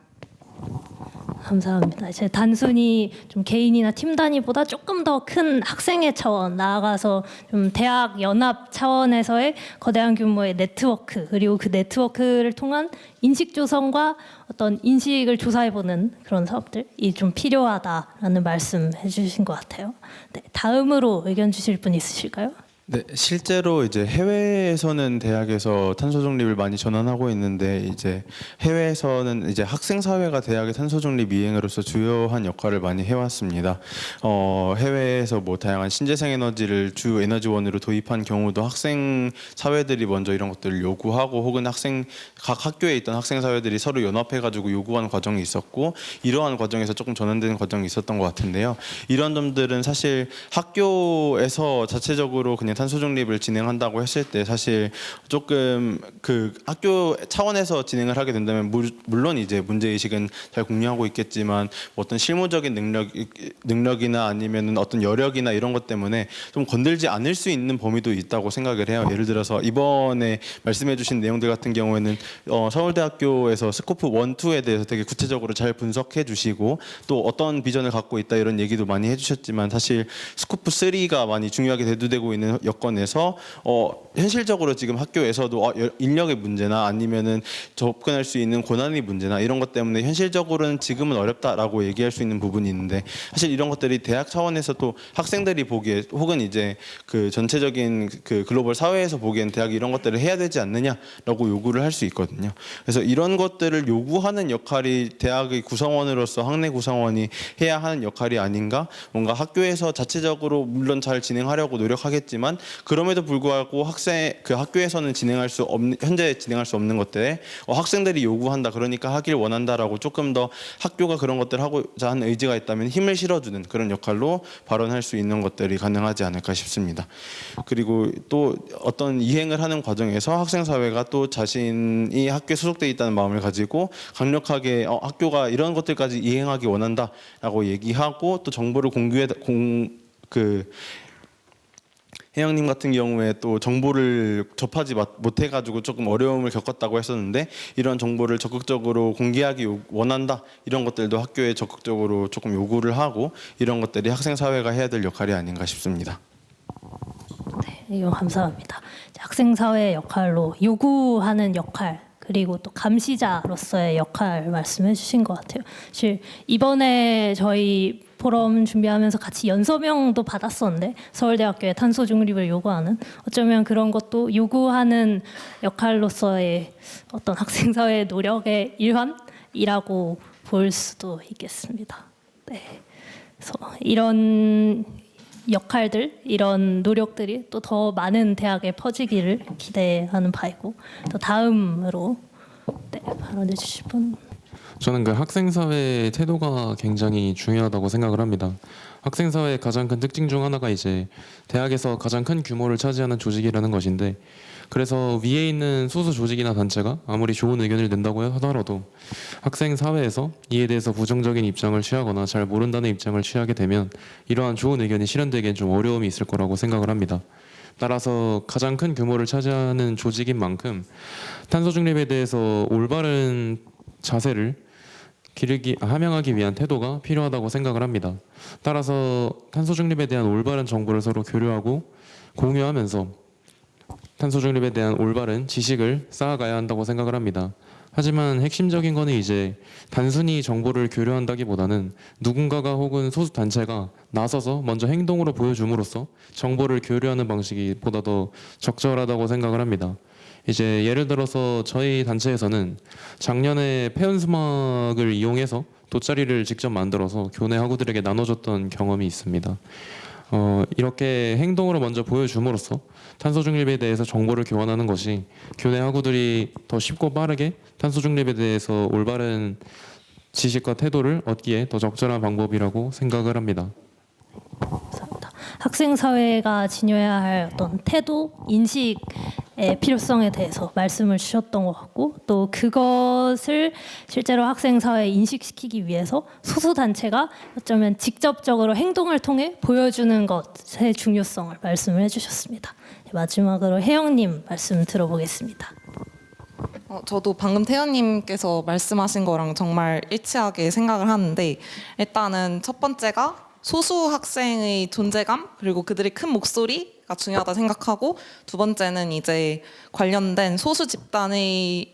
감사합니다. 이제 단순히 좀 개인이나 팀 단위보다 조금 더 큰 학생회 차원 나아가서 좀 대학 연합 차원에서의 거대한 규모의 네트워크, 그리고 그 네트워크를 통한 인식 조성과 어떤 인식을 조사해보는 그런 사업들이 좀 필요하다라는 말씀해 주신 것 같아요. 네, 다음으로 의견 주실 분 있으실까요? 네, 실제로 이제 해외에서는 대학에서 탄소 중립을 많이 전환하고 있는데 이제 해외에서는 이제 학생 사회가 대학의 탄소 중립 이행으로서 주요한 역할을 많이 해왔습니다. 해외에서 뭐 다양한 신재생 에너지를 주 에너지원으로 도입한 경우도 학생 사회들이 먼저 이런 것들을 요구하고 혹은 각 학교에 있던 학생 사회들이 서로 연합해가지고 요구한 과정이 있었고 이러한 과정에서 조금 전환되는 과정이 있었던 것 같은데요. 이런 점들은 사실 학교에서 자체적으로 그냥 탄소 중립을 진행한다고 했을 때 사실 조금 그 학교 차원에서 진행을 하게 된다면 물론 이제 문제 의식은 잘 공유하고 있겠지만 어떤 실무적인 능력이나 아니면은 어떤 여력이나 이런 것 때문에 좀 건들지 않을 수 있는 범위도 있다고 생각을 해요. 예를 들어서 이번에 말씀해주신 내용들 같은 경우에는 서울대학교에서 스코프 1, 2에 대해서 되게 구체적으로 잘 분석해주시고 또 어떤 비전을 갖고 있다 이런 얘기도 많이 해주셨지만 사실 스코프 3가 많이 중요하게 대두되고 있는 여건에서 현실적으로 지금 학교에서도 인력의 문제나 아니면은 접근할 수 있는 고난의 문제나 이런 것 때문에 현실적으로는 지금은 어렵다라고 얘기할 수 있는 부분이 있는데, 사실 이런 것들이 대학 차원에서 또 학생들이 보기에 혹은 이제 그 전체적인 그 글로벌 사회에서 보기엔 대학이 이런 것들을 해야 되지 않느냐라고 요구를 할 수 있거든요. 그래서 이런 것들을 요구하는 역할이 대학의 구성원으로서 학내 구성원이 해야 하는 역할이 아닌가. 뭔가 학교에서 자체적으로 물론 잘 진행하려고 노력하겠지만 그럼에도 불구하고 그 학교에서는 현재 진행할 수 없는 것들에 학생들이 요구한다, 그러니까 하길 원한다라고 조금 더 학교가 그런 것들을 하고자 하는 의지가 있다면 힘을 실어주는 그런 역할로 발언할 수 있는 것들이 가능하지 않을까 싶습니다. 그리고 또 어떤 이행을 하는 과정에서 학생 사회가 또 자신이 학교에 소속돼 있다는 마음을 가지고 강력하게 학교가 이런 것들까지 이행하기 원한다라고 얘기하고 또 정보를 혜영님 같은 경우에 또 정보를 접하지 못해가지고 조금 어려움을 겪었다고 했었는데, 이런 정보를 적극적으로 공개하기 원한다, 이런 것들도 학교에 적극적으로 조금 요구를 하고, 이런 것들이 학생 사회가 해야 될 역할이 아닌가 싶습니다. 네, 이거 감사합니다. 학생 사회의 역할로 요구하는 역할, 그리고 또 감시자로서의 역할 말씀해 주신 것 같아요. 사실 이번에 저희 포럼 준비하면서 같이 연서명도 받았었는데, 서울대학교의 탄소 중립을 요구하는, 어쩌면 그런 것도 요구하는 역할로서의 어떤 학생 사회의 노력의 일환이라고 볼 수도 있겠습니다. 네. 그래서 이런 역할들, 이런 노력들이 또 더 많은 대학에 퍼지기를 기대하는 바이고, 또 다음으로 발언해 주실 분. 저는 그 학생사회의 태도가 굉장히 중요하다고 생각을 합니다. 학생사회의 가장 큰 특징 중 하나가 이제 대학에서 가장 큰 규모를 차지하는 조직이라는 것인데, 그래서 위에 있는 소수 조직이나 단체가 아무리 좋은 의견을 낸다고 하더라도 학생 사회에서 이에 대해서 부정적인 입장을 취하거나 잘 모른다는 입장을 취하게 되면 이러한 좋은 의견이 실현되기엔 좀 어려움이 있을 거라고 생각을 합니다. 따라서 가장 큰 규모를 차지하는 조직인 만큼 탄소 중립에 대해서 올바른 자세를 함양하기 위한 태도가 필요하다고 생각을 합니다. 따라서 탄소 중립에 대한 올바른 정보를 서로 교류하고 공유하면서 탄소 중립에 대한 올바른 지식을 쌓아가야 한다고 생각을 합니다. 하지만 핵심적인 거는 이제 단순히 정보를 교류한다기보다는 누군가가 혹은 소수 단체가 나서서 먼저 행동으로 보여줌으로써 정보를 교류하는 방식이 보다 더 적절하다고 생각을 합니다. 이제 예를 들어서 저희 단체에서는 작년에 폐연수막을 이용해서 돗자리를 직접 만들어서 교내 학우들에게 나눠줬던 경험이 있습니다. 이렇게 행동으로 먼저 보여줌으로써 탄소 중립에 대해서 정보를 교환하는 것이 교내 학우들이 더 쉽고 빠르게 탄소 중립에 대해서 올바른 지식과 태도를 얻기에 더 적절한 방법이라고 생각을 합니다. 감사합니다. 학생 사회가 지녀야 할 어떤 태도, 인식의 필요성에 대해서 말씀을 주셨던 것 같고, 또 그것을 실제로 학생 사회에 인식시키기 위해서 소수 단체가 어쩌면 직접적으로 행동을 통해 보여주는 것의 중요성을 말씀을 해주셨습니다. 마지막으로 혜영님 말씀 들어보겠습니다. 저도 방금 태연님께서 말씀하신 거랑 정말 일치하게 생각을 하는데, 일단은 첫 번째가 소수 학생의 존재감, 그리고 그들의 큰 목소리가 중요하다 생각하고, 두 번째는 이제 관련된 소수 집단의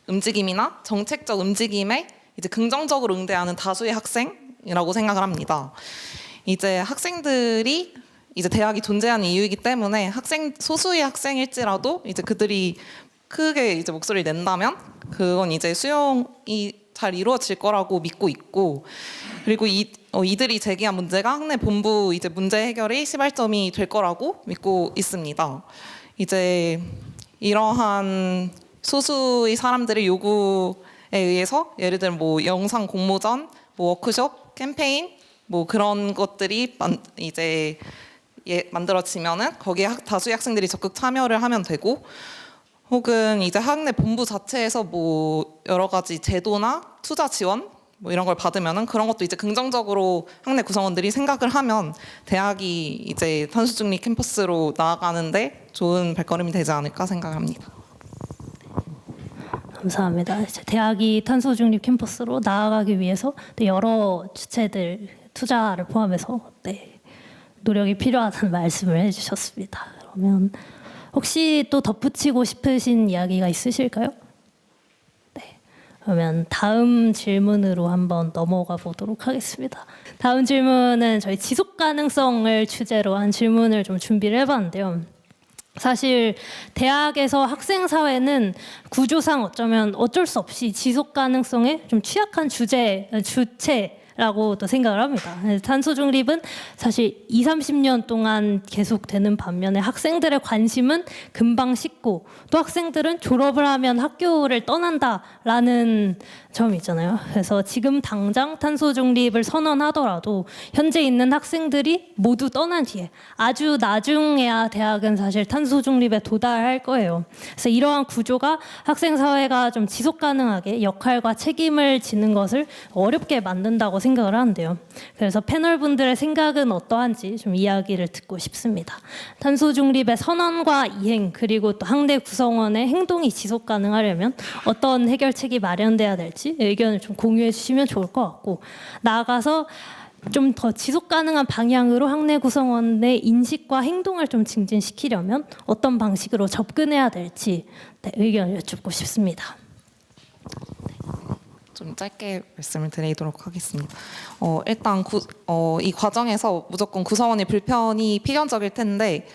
움직임이나 정책적 움직임에 이제 긍정적으로 응대하는 다수의 학생이라고 생각을 합니다. 이제 학생들이 이제 대학이 존재하는 이유이기 때문에 소수의 학생일지라도 이제 그들이 크게 이제 목소리를 낸다면 그건 이제 수용이 잘 이루어질 거라고 믿고 있고, 그리고 이들이 제기한 문제가 학내 본부 이제 문제 해결의 시발점이 될 거라고 믿고 있습니다. 이제 이러한 소수의 사람들의 요구에 의해서 예를 들면 뭐 영상 공모전, 뭐 워크숍, 캠페인, 뭐 그런 것들이 이제 만들어지면은 거기에 다수의 학생들이 적극 참여를 하면 되고, 혹은 이제 학내 본부 자체에서 뭐 여러 가지 제도나 투자 지원 뭐 이런 걸 받으면은 그런 것도 이제 긍정적으로 학내 구성원들이 생각을 하면 대학이 이제 탄소 중립 캠퍼스로 나아가는데 좋은 발걸음이 되지 않을까 생각합니다. 감사합니다. 이제 대학이 탄소 중립 캠퍼스로 나아가기 위해서 여러 주체들 투자를 포함해서 노력이 필요하다는 말씀을 해주셨습니다. 그러면 혹시 또 덧붙이고 싶으신 이야기가 있으실까요? 네. 그러면 다음 질문으로 한번 넘어가 보도록 하겠습니다. 다음 질문은 저희 지속 가능성을 주제로 한 질문을 좀 준비를 해봤는데요. 사실 대학에서 학생 사회는 구조상 어쩌면 어쩔 수 없이 지속 가능성에 좀 취약한 주체라고도 생각을 합니다. 탄소 중립은 사실 20-30년 동안 계속되는 반면에 학생들의 관심은 금방 식고 또 학생들은 졸업을 하면 학교를 떠난다라는 점이 있잖아요. 그래서 지금 당장 탄소 중립을 선언하더라도 현재 있는 학생들이 모두 떠난 뒤에 아주 나중에야 대학은 사실 탄소 중립에 도달할 거예요. 그래서 이러한 구조가 학생 사회가 좀 지속 가능하게 역할과 책임을 지는 것을 어렵게 만든다고 생각을 하는데요. 그래서 패널 분들의 생각은 어떠한지 좀 이야기를 듣고 싶습니다. 탄소 중립의 선언과 이행 그리고 또 학내 구성원의 행동이 지속 가능하려면 어떤 해결책이 마련돼야 될지 의견을 좀 공유해 주시면 좋을 것 같고, 나아가서 좀 더 지속 가능한 방향으로 학내 구성원의 인식과 행동을 좀 증진시키려면 어떤 방식으로 접근해야 될지 의견을 여쭙고 싶습니다. 좀 짧게 말씀을 드리도록 하겠습니다. 일단 이 과정에서 무조건 구성원의 불편이 필연적일 텐데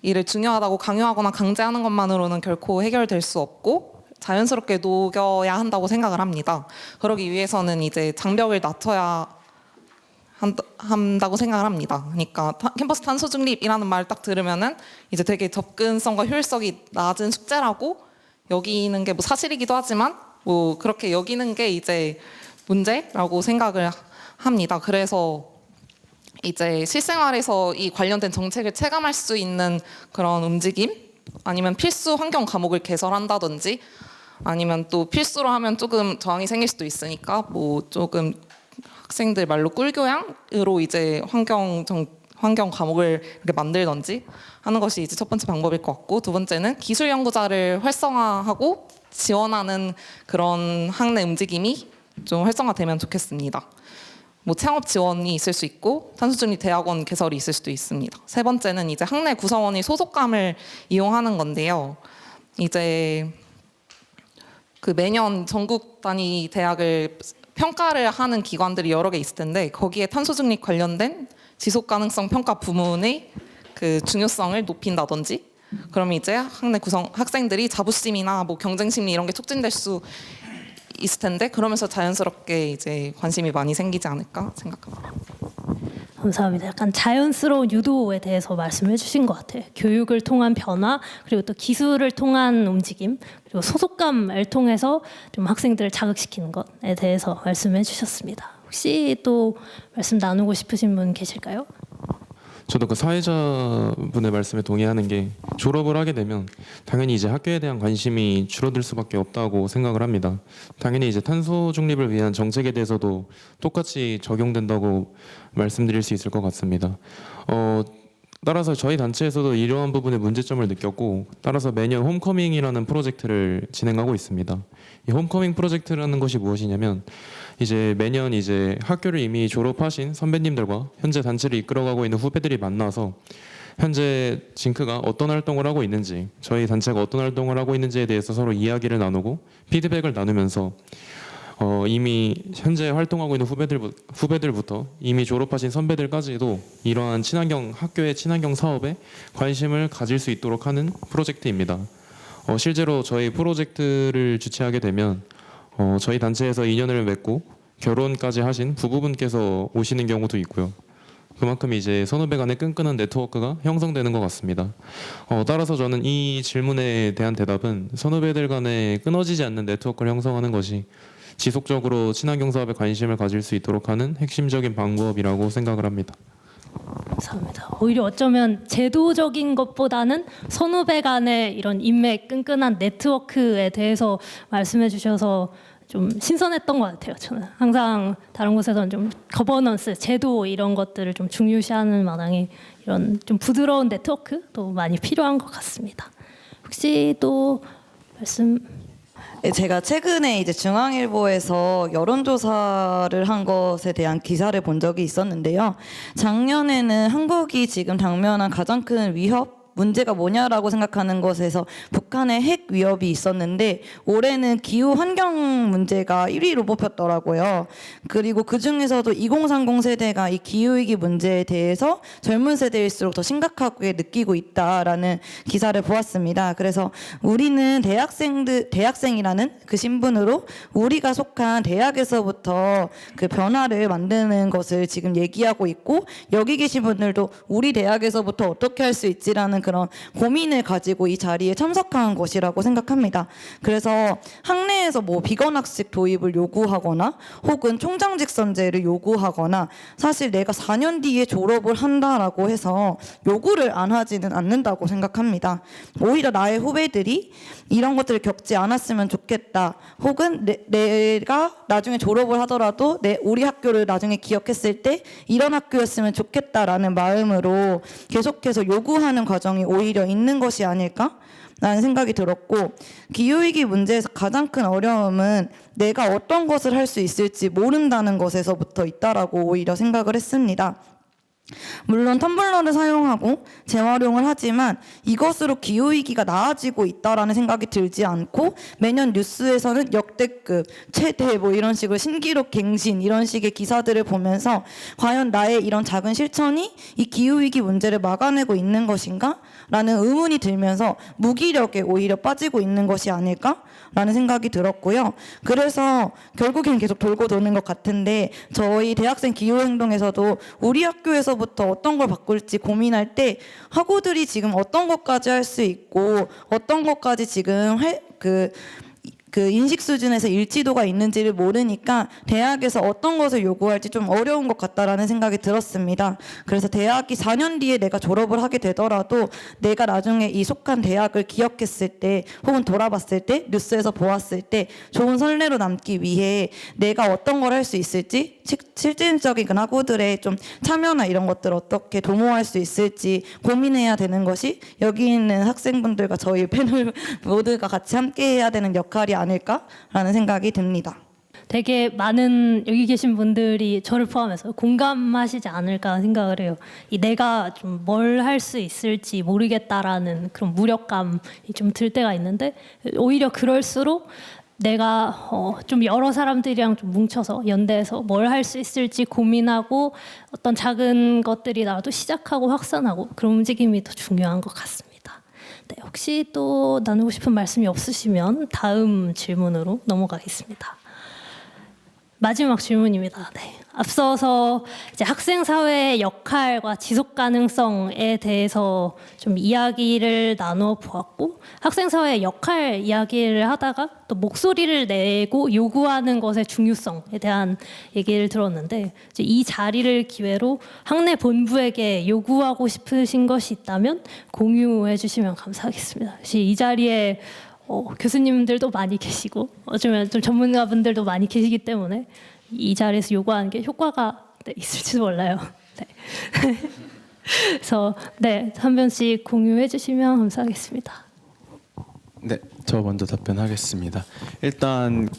이를 중요하다고 강요하거나 강제하는 것만으로는 결코 해결될 수 없고 자연스럽게 녹여야 한다고 생각을 합니다. 그러기 위해서는 이제 장벽을 낮춰야 한다고 생각을 합니다. 그러니까 캠퍼스 탄소 중립이라는 말을 딱 들으면은 이제 되게 접근성과 효율성이 낮은 숙제라고 여기는 게 뭐 사실이기도 하지만 뭐 그렇게 여기는 게 이제 문제라고 생각을 합니다. 그래서 이제 실생활에서 이 관련된 정책을 체감할 수 있는 그런 움직임 아니면 필수 환경 과목을 개설한다든지 아니면 또 필수로 하면 조금 저항이 생길 수도 있으니까 뭐 조금 학생들 말로 꿀교양으로 이제 환경 과목을 이렇게 만들던지 하는 것이 이제 첫 번째 방법일 것 같고, 두 번째는 기술 연구자를 활성화하고 지원하는 그런 학내 움직임이 좀 활성화되면 좋겠습니다. 뭐 창업 지원이 있을 수 있고 탄소 중립 대학원 개설이 있을 수도 있습니다. 세 번째는 이제 학내 구성원의 소속감을 이용하는 건데요. 이제 그 매년 전국 단위 대학을 평가를 하는 기관들이 여러 개 있을 텐데 거기에 탄소 중립 관련된 지속 가능성 평가 부문의 그 중요성을 높인다든지, 그러면 이제 학내 학생들이 자부심이나 뭐 경쟁 심리 이런 게 촉진될 수 있을 텐데 그러면서 자연스럽게 이제 관심이 많이 생기지 않을까 생각합니다. 감사합니다. 약간 자연스러운 유도에 대해서 말씀해 주신 것 같아요. 교육을 통한 변화, 그리고 또 기술을 통한 움직임, 그리고 소속감을 통해서 좀 학생들을 자극시키는 것에 대해서 말씀해 주셨습니다. 혹시 또 말씀 나누고 싶으신 분 계실까요? 저도 그 사회자분의 말씀에 동의하는 게 졸업을 하게 되면 당연히 이제 학교에 대한 관심이 줄어들 수밖에 없다고 생각을 합니다. 당연히 이제 탄소 중립을 위한 정책에 대해서도 똑같이 적용된다고 말씀드릴 수 있을 것 같습니다. 따라서 저희 단체에서도 이러한 부분에 문제점을 느꼈고, 따라서 매년 홈커밍이라는 프로젝트를 진행하고 있습니다. 이 홈커밍 프로젝트라는 것이 무엇이냐면 이제 매년 이제 학교를 이미 졸업하신 선배님들과 현재 단체를 이끌어가고 있는 후배들이 만나서 현재 징크가 어떤 활동을 하고 있는지, 저희 단체가 어떤 활동을 하고 있는지에 대해서 서로 이야기를 나누고 피드백을 나누면서 이미 현재 활동하고 있는 후배들부터 이미 졸업하신 선배들까지도 이러한 학교의 친환경 사업에 관심을 가질 수 있도록 하는 프로젝트입니다. 실제로 저희 프로젝트를 주최하게 되면 저희 단체에서 인연을 맺고 결혼까지 하신 부부분께서 오시는 경우도 있고요. 그만큼 이제 선후배 간의 끈끈한 네트워크가 형성되는 것 같습니다. 따라서 저는 이 질문에 대한 대답은 선후배들 간에 끊어지지 않는 네트워크를 형성하는 것이 지속적으로 친환경 사업에 관심을 가질 수 있도록 하는 핵심적인 방법이라고 생각을 합니다. 감사합니다. 오히려 어쩌면 제도적인 것보다는 선후배 간의 이런 인맥 끈끈한 네트워크에 대해서 말씀해 주셔서 좀 신선했던 것 같아요. 저는 항상 다른 곳에서는 좀 거버넌스, 제도 이런 것들을 좀 중요시하는 마당에 이런 좀 부드러운 네트워크도 많이 필요한 것 같습니다. 혹시 또 말씀 네, 제가 최근에 이제 중앙일보에서 여론조사를 한 것에 대한 기사를 본 적이 있었는데요. 작년에는 한국이 지금 당면한 가장 큰 위협 문제가 뭐냐라고 생각하는 것에서 북한의 핵 위협이 있었는데 올해는 기후 환경 문제가 1위로 뽑혔더라고요. 그리고 그 중에서도 2030 세대가 이 기후위기 문제에 대해서 젊은 세대일수록 더 심각하게 느끼고 있다라는 기사를 보았습니다. 그래서 우리는 대학생이라는 그 신분으로 우리가 속한 대학에서부터 그 변화를 만드는 것을 지금 얘기하고 있고 여기 계신 분들도 우리 대학에서부터 어떻게 할 수 있지라는 그런 고민을 가지고 이 자리에 참석한 것이라고 생각합니다. 그래서 학내에서 뭐 비건학식 도입을 요구하거나 혹은 총장직선제를 요구하거나 사실 내가 4년 뒤에 졸업을 한다라고 해서 요구를 안 하지는 않는다고 생각합니다. 오히려 나의 후배들이 이런 것들을 겪지 않았으면 좋겠다. 혹은 내가 나중에 졸업을 하더라도 우리 학교를 나중에 기억했을 때 이런 학교였으면 좋겠다라는 마음으로 계속해서 요구하는 과정이 오히려 있는 것이 아닐까라는 생각이 들었고 기후위기 문제에서 가장 큰 어려움은 내가 어떤 것을 할 수 있을지 모른다는 것에서부터 있다라고 오히려 생각을 했습니다. 물론 텀블러를 사용하고 재활용을 하지만 이것으로 기후위기가 나아지고 있다라는 생각이 들지 않고 매년 뉴스에서는 역대급, 최대 뭐 이런 식으로 신기록 갱신 이런 식의 기사들을 보면서 과연 나의 이런 작은 실천이 이 기후위기 문제를 막아내고 있는 것인가? 라는 의문이 들면서 무기력에 오히려 빠지고 있는 것이 아닐까? 라는 생각이 들었고요. 그래서 결국엔 계속 돌고 도는 것 같은데 저희 대학생 기후행동에서도 우리 학교에서부터 어떤 걸 바꿀지 고민할 때 학우들이 지금 어떤 것까지 할 수 있고 어떤 것까지 지금 그 인식 수준에서 일치도가 있는지를 모르니까 대학에서 어떤 것을 요구할지 좀 어려운 것 같다라는 생각이 들었습니다. 그래서 대학이 4년 뒤에 내가 졸업을 하게 되더라도 내가 나중에 이 속한 대학을 기억했을 때 혹은 돌아봤을 때 뉴스에서 보았을 때 좋은 선례로 남기 위해 내가 어떤 걸 할 수 있을지 실질적인 그 학우들의 좀 참여나 이런 것들을 어떻게 도모할 수 있을지 고민해야 되는 것이 여기 있는 학생분들과 저희 패널 모두가 같이 함께 해야 되는 역할이 아닐까라는 생각이 듭니다. 되게 많은 여기 계신 분들이 저를 포함해서 공감하시지 않을까 생각을 해요. 이 내가 좀 뭘 할 수 있을지 모르겠다라는 그런 무력감이 좀 들 때가 있는데 오히려 그럴수록 내가 좀 여러 사람들이랑 좀 뭉쳐서 연대해서 뭘 할 수 있을지 고민하고 어떤 작은 것들이라도 시작하고 확산하고 그런 움직임이 더 중요한 것 같습니다. 네, 혹시 또 나누고 싶은 말씀이 없으시면 다음 질문으로 넘어가겠습니다. 마지막 질문입니다. 네. 앞서서 이제 학생 사회의 역할과 지속 가능성에 대해서 좀 이야기를 나눠 보았고 학생 사회의 역할 이야기를 하다가 또 목소리를 내고 요구하는 것의 중요성에 대한 얘기를 들었는데 이제 이 자리를 기회로 학내 본부에게 요구하고 싶으신 것이 있다면 공유해 주시면 감사하겠습니다. 이 자리에 교수님들도 많이 계시고 어쩌면 좀 전문가분들도 많이 계시기 때문에 이 자리에서 요구하는 게 효과가 있을지도 몰라요. 네. 그래서 한 분씩 공유해 주시면 감사하겠습니다. 네, 저 먼저 답변하겠습니다. 일단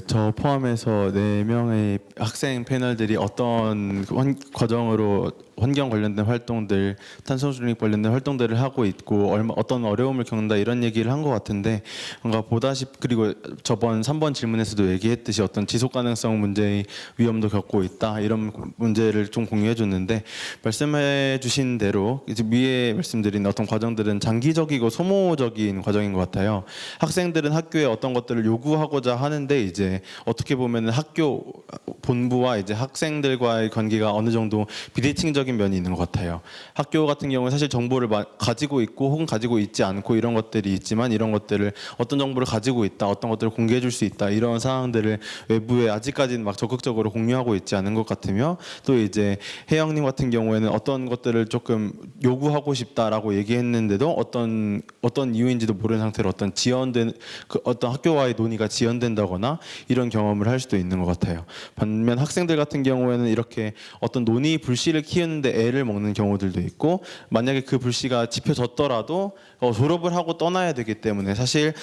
저 포함해서 4명의 학생 패널들이 어떤 과정으로 환경 관련된 활동들, 탄소 중립 관련된 활동들을 하고 있고 어떤 어려움을 겪는다 이런 얘기를 한 것 같은데 뭔가 보다시피 그리고 저번 3번 질문에서도 얘기했듯이 어떤 지속 가능성 문제의 위험도 겪고 있다 이런 문제를 좀 공유해 줬는데 말씀해 주신 대로 이제 위에 말씀드린 어떤 과정들은 장기적이고 소모적인 과정인 것 같아요. 학생들은 학교에 어떤 것들을 요구하고자 하는데 이제 어떻게 보면은 학교 본부와 이제 학생들과의 관계가 어느 정도 비대칭적인 면이 있는 것 같아요. 학교 같은 경우는 사실 정보를 가지고 있고 혹은 가지고 있지 않고 이런 것들이 있지만 이런 것들을 어떤 정보를 가지고 있다, 어떤 것들을 공개해 줄 수 있다 이런 상황들을 외부에 아직까지는 막 적극적으로 공유하고 있지 않은 것 같으며 또 이제 혜영님 같은 경우에는 어떤 것들을 조금 요구하고 싶다라고 얘기했는데도 어떤 이유인지도 모르는 상태로 어떤 지연된 어떤 학교와의 논의가 지연된다거나 이런 경험을 할 수도 있는 것 같아요. 반면 학생들 같은 경우에는 이렇게 어떤 논의 불씨를 키우는 키우는데 애를 먹는 경우들도 있고 만약에 그 불씨가 지펴졌더라도 졸업을 하고 떠나야 되기 때문에 사실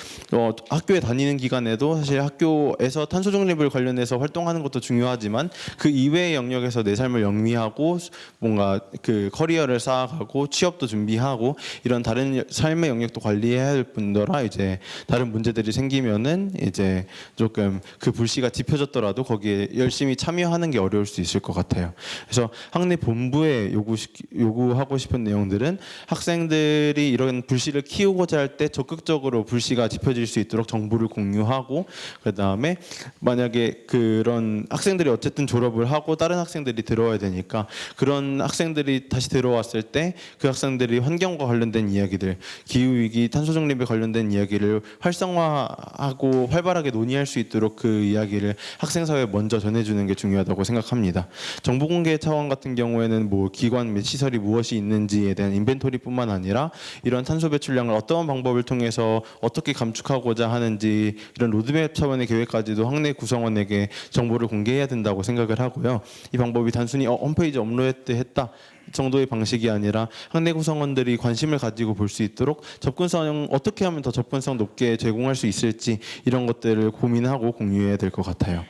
학교에 다니는 기간에도 사실 학교에서 탄소 중립을 관련해서 활동하는 것도 중요하지만 그 이외의 영역에서 내 삶을 영위하고 뭔가 그 커리어를 쌓아가고 취업도 준비하고 이런 다른 삶의 영역도 관리해야 할 뿐더러 이제 다른 문제들이 생기면은 이제 조금 그 불씨가 지펴졌더라도 거기에 열심히 참여하는 게 어려울 수 있을 것 같아요. 그래서 학내 본부에 요구하고 싶은 내용들은 학생들이 이런 불씨를 키우고자 할 때 적극적으로 불씨가 지펴질 수 있도록 정보를 공유하고 그다음에 만약에 그런 학생들이 어쨌든 졸업을 하고 다른 학생들이 들어와야 되니까 그런 학생들이 다시 들어왔을 때 그 학생들이 환경과 관련된 이야기들, 기후위기, 탄소 중립에 관련된 이야기를 활성화하고 활발하게 논의할 수 있도록 그 이야기를 학생사회에 먼저 전해주는 게 중요하다고 생각합니다. 정보 공개 차원 같은 경우에는 뭐 기관 및 시설이 무엇이 있는지에 대한 인벤토리뿐만 아니라 이런 탄소 배출량을 어떤 방법을 통해서 어떻게 감축하고자 하는지 이런 로드맵 차원의 계획까지도 학내 구성원에게 정보를 공개해야 된다고 생각을 하고요. 이 방법이 단순히 홈페이지 업로드 했다 정도의 방식이 아니라 학내 구성원들이 관심을 가지고 볼 수 있도록 접근성 어떻게 하면 더 접근성 높게 제공할 수 있을지 이런 것들을 고민하고 공유해야 될 것 같아요.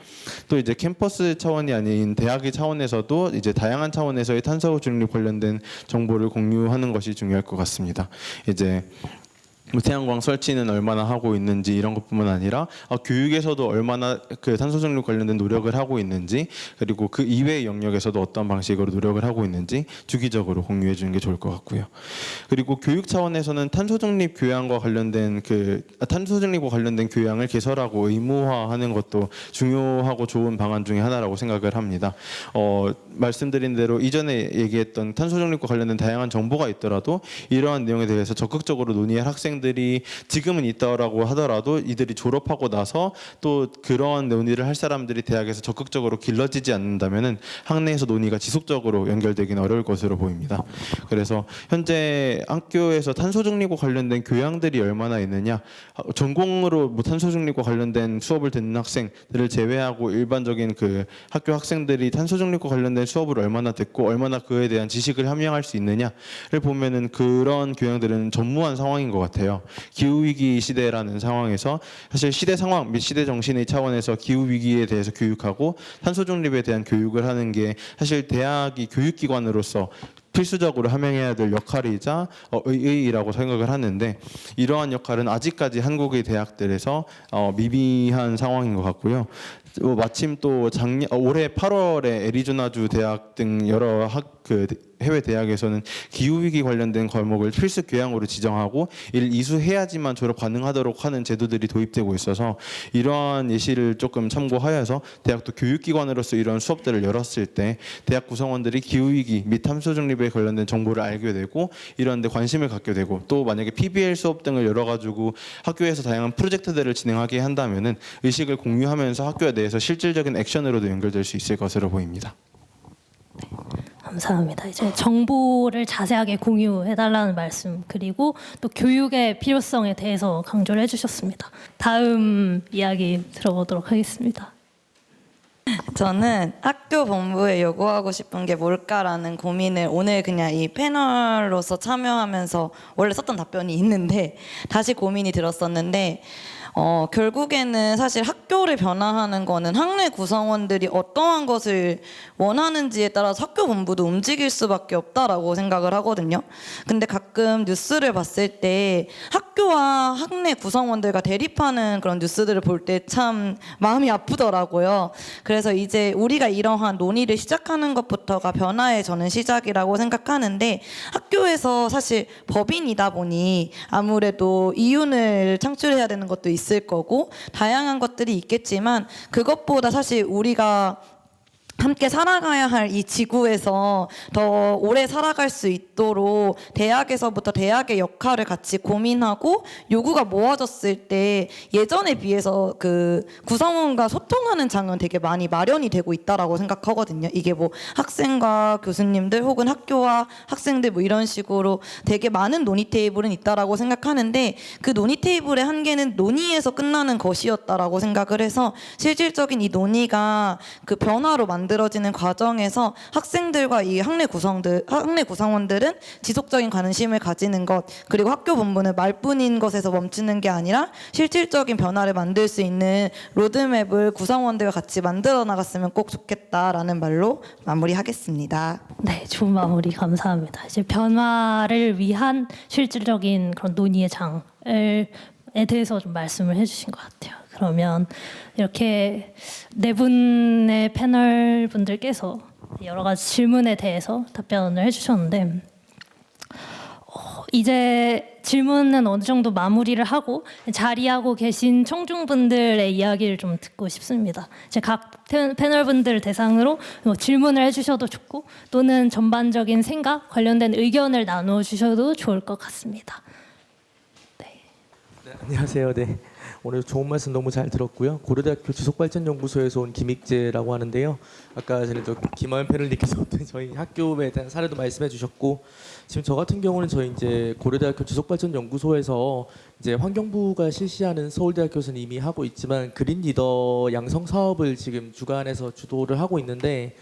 또 이제 캠퍼스 차원이 아닌 대학의 차원에서도 이제 다양한 차원에서의 탄소 중립 관련된 정보를 공유하는 것이 중요할 것 같습니다. 이제 태양광 설치는 얼마나 하고 있는지 이런 것뿐만 아니라 교육에서도 얼마나 그 탄소 중립 관련된 노력을 하고 있는지 그리고 그 이외의 영역에서도 어떤 방식으로 노력을 하고 있는지 주기적으로 공유해 주는 게 좋을 것 같고요. 그리고 교육 차원에서는 탄소 중립 교양과 관련된 탄소 중립과 관련된 교양을 개설하고 의무화하는 것도 중요하고 좋은 방안 중에 하나라고 생각을 합니다. 말씀드린 대로 이전에 얘기했던 탄소 중립과 관련된 다양한 정보가 있더라도 이러한 내용에 대해서 적극적으로 논의할 학생들이 지금은 있다라고 하더라도 이들이 졸업하고 나서 또 그러한 논의를 할 사람들이 대학에서 적극적으로 길러지지 않는다면은 학내에서 논의가 지속적으로 연결되기는 어려울 것으로 보입니다. 그래서 현재 학교에서 탄소 중립과 관련된 교양들이 얼마나 있느냐, 전공으로 뭐 탄소 중립과 관련된 수업을 듣는 학생들을 제외하고 일반적인 그 학교 학생들이 탄소 중립과 관련된 수업을 얼마나 듣고 얼마나 그에 대한 지식을 함양할 수 있느냐를 보면은 그런 교양들은 전무한 상황인 것 같아요. 기후위기 시대라는 상황에서 사실 시대 상황 및 시대 정신의 차원에서 기후위기에 대해서 교육하고 탄소 중립에 대한 교육을 하는 게 사실 대학이 교육기관으로서 필수적으로 함양해야 될 역할이자 의의라고 생각을 하는데 이러한 역할은 아직까지 한국의 대학들에서 미비한 상황인 것 같고요. 마침 또 올해 8월에 애리조나주 대학 등 여러 해외 대학에서는 기후위기 관련된 과목을 필수 교양으로 지정하고 이를 이수해야지만 졸업 가능하도록 하는 제도들이 도입되고 있어서 이러한 예시를 조금 참고하여서 대학도 교육기관으로서 이런 수업들을 열었을 때 대학 구성원들이 기후위기 및 탄소 중립에 관련된 정보를 알게 되고 이런 데 관심을 갖게 되고 또 만약에 PBL 수업 등을 열어가지고 학교에서 다양한 프로젝트들을 진행하게 한다면은 의식을 공유하면서 학교 내에서 실질적인 액션으로도 연결될 수 있을 것으로 보입니다. 감사합니다. 이제 정보를 자세하게 공유해달라는 말씀 그리고 또 교육의 필요성에 대해서 강조를 해주셨습니다. 다음 이야기 들어보도록 하겠습니다. 저는 학교 본부에 요구하고 싶은 게 뭘까라는 고민을 오늘 그냥 이 패널로서 참여하면서 원래 썼던 답변이 있는데 다시 고민이 들었었는데 결국에는 사실 학교를 변화하는 거는 학내 구성원들이 어떠한 것을 원하는지에 따라서 학교 본부도 움직일 수밖에 없다라고 생각을 하거든요. 근데 가끔 뉴스를 봤을 때 학교와 학내 구성원들과 대립하는 그런 뉴스들을 볼 때 참 마음이 아프더라고요. 그래서 이제 우리가 이러한 논의를 시작하는 것부터가 변화의 저는 시작이라고 생각하는데 학교에서 사실 법인이다 보니 아무래도 이윤을 창출해야 되는 것도 있을 거고 다양한 것들이 있겠지만 그것보다 사실 우리가 함께 살아가야 할 이 지구에서 더 오래 살아갈 수 있도록 대학에서부터 대학의 역할을 같이 고민하고 요구가 모아졌을 때 예전에 비해서 그 구성원과 소통하는 장은 되게 많이 마련이 되고 있다라고 생각하거든요. 이게 뭐 학생과 교수님들 혹은 학교와 학생들 뭐 이런 식으로 되게 많은 논의 테이블은 있다라고 생각하는데 그 논의 테이블의 한계는 논의에서 끝나는 것이었다라고 생각을 해서 실질적인 이 논의가 그 변화로 만들 만들어지는 과정에서 학생들과 이 학내 구성원들은 지속적인 관심을 가지는 것, 그리고 학교 본부는 말뿐인 것에서 멈추는 게 아니라 실질적인 변화를 만들 수 있는 로드맵을 구성원들과 같이 만들어 나갔으면 꼭 좋겠다라는 말로 마무리하겠습니다. 네, 좋은 마무리 감사합니다. 이제 변화를 위한 실질적인 그런 논의의 장에 대해서 좀 말씀을 해주신 것 같아요. 그러면 이렇게 네 분의 패널 분들께서 여러 가지 질문에 대해서 답변을 해주셨는데 이제 질문은 어느 정도 마무리를 하고 자리하고 계신 청중분들의 이야기를 좀 듣고 싶습니다. 이제 각 패널분들 대상으로 뭐 질문을 해주셔도 좋고 또는 전반적인 생각 관련된 의견을 나누어 주셔도 좋을 것 같습니다. 네, 안녕하세요. 네. 오늘 좋은 말씀 너무 잘 들었고요. 고려대학교 지속발전연구소에서 온 김익재라고 하는데요. 아까 전에 저 김하연 패널님께서 저희 학교에 대한 사례도 말씀해 주셨고, 지금 저 같은 경우는 저희 이제 고려대학교 지속발전연구소에서 이제 환경부가 실시하는 서울대학교에서는 이미 하고 있지만 그린 리더 양성 사업을 지금 주관해서 주도를 하고 있는데,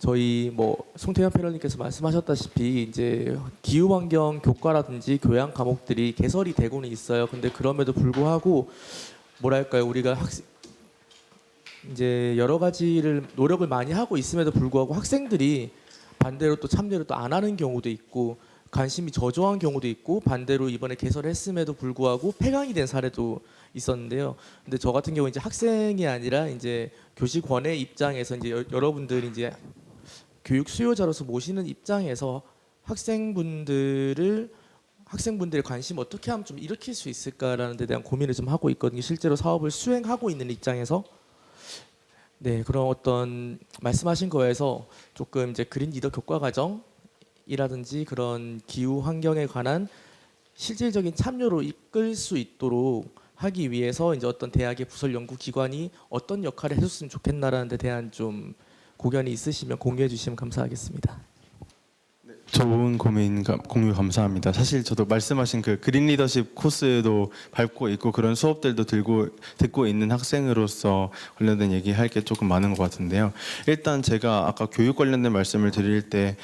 저희 뭐 송태현 패널님께서 말씀하셨다시피 이제 기후 환경 교과라든지 교양 과목들이 개설이 되고는 있어요. 근데 그럼에도 불구하고 뭐랄까요, 우리가 이제 여러 가지를 노력을 많이 하고 있음에도 불구하고 학생들이 반대로 또 참여를 또 안 하는 경우도 있고 관심이 저조한 경우도 있고 반대로 이번에 개설했음에도 불구하고 폐강이 된 사례도 있었는데요. 근데 저 같은 경우 이제 학생이 아니라 이제 교직원의 입장에서 이제 여러분들이 이제 교육 수요자로서 모시는 입장에서 학생분들의 관심 어떻게 하면 좀 일으킬 수 있을까라는 데 대한 고민을 좀 하고 있거든요. 실제로 사업을 수행하고 있는 입장에서. 네, 그런 어떤 말씀하신 거에서 조금 이제 그린 리더 교과 과정이라든지 그런 기후 환경에 관한 실질적인 참여로 이끌 수 있도록 하기 위해서 이제 어떤 대학의 부설 연구 기관이 어떤 역할을 해줬으면 좋겠나라는 데 대한 좀 고견이 있으시면 공유해 주시면 감사하겠습니다. 좋은 고민 공유 감사합니다. 사실 저도 말씀하신 그 그린 리더십 코스도 밟고 있고 그런 수업들도 듣고 있는 학생으로서 관련된 얘기할 게 조금 많은 것 같은데요. 일단 제가 아까 교육 관련된 말씀을 드릴 때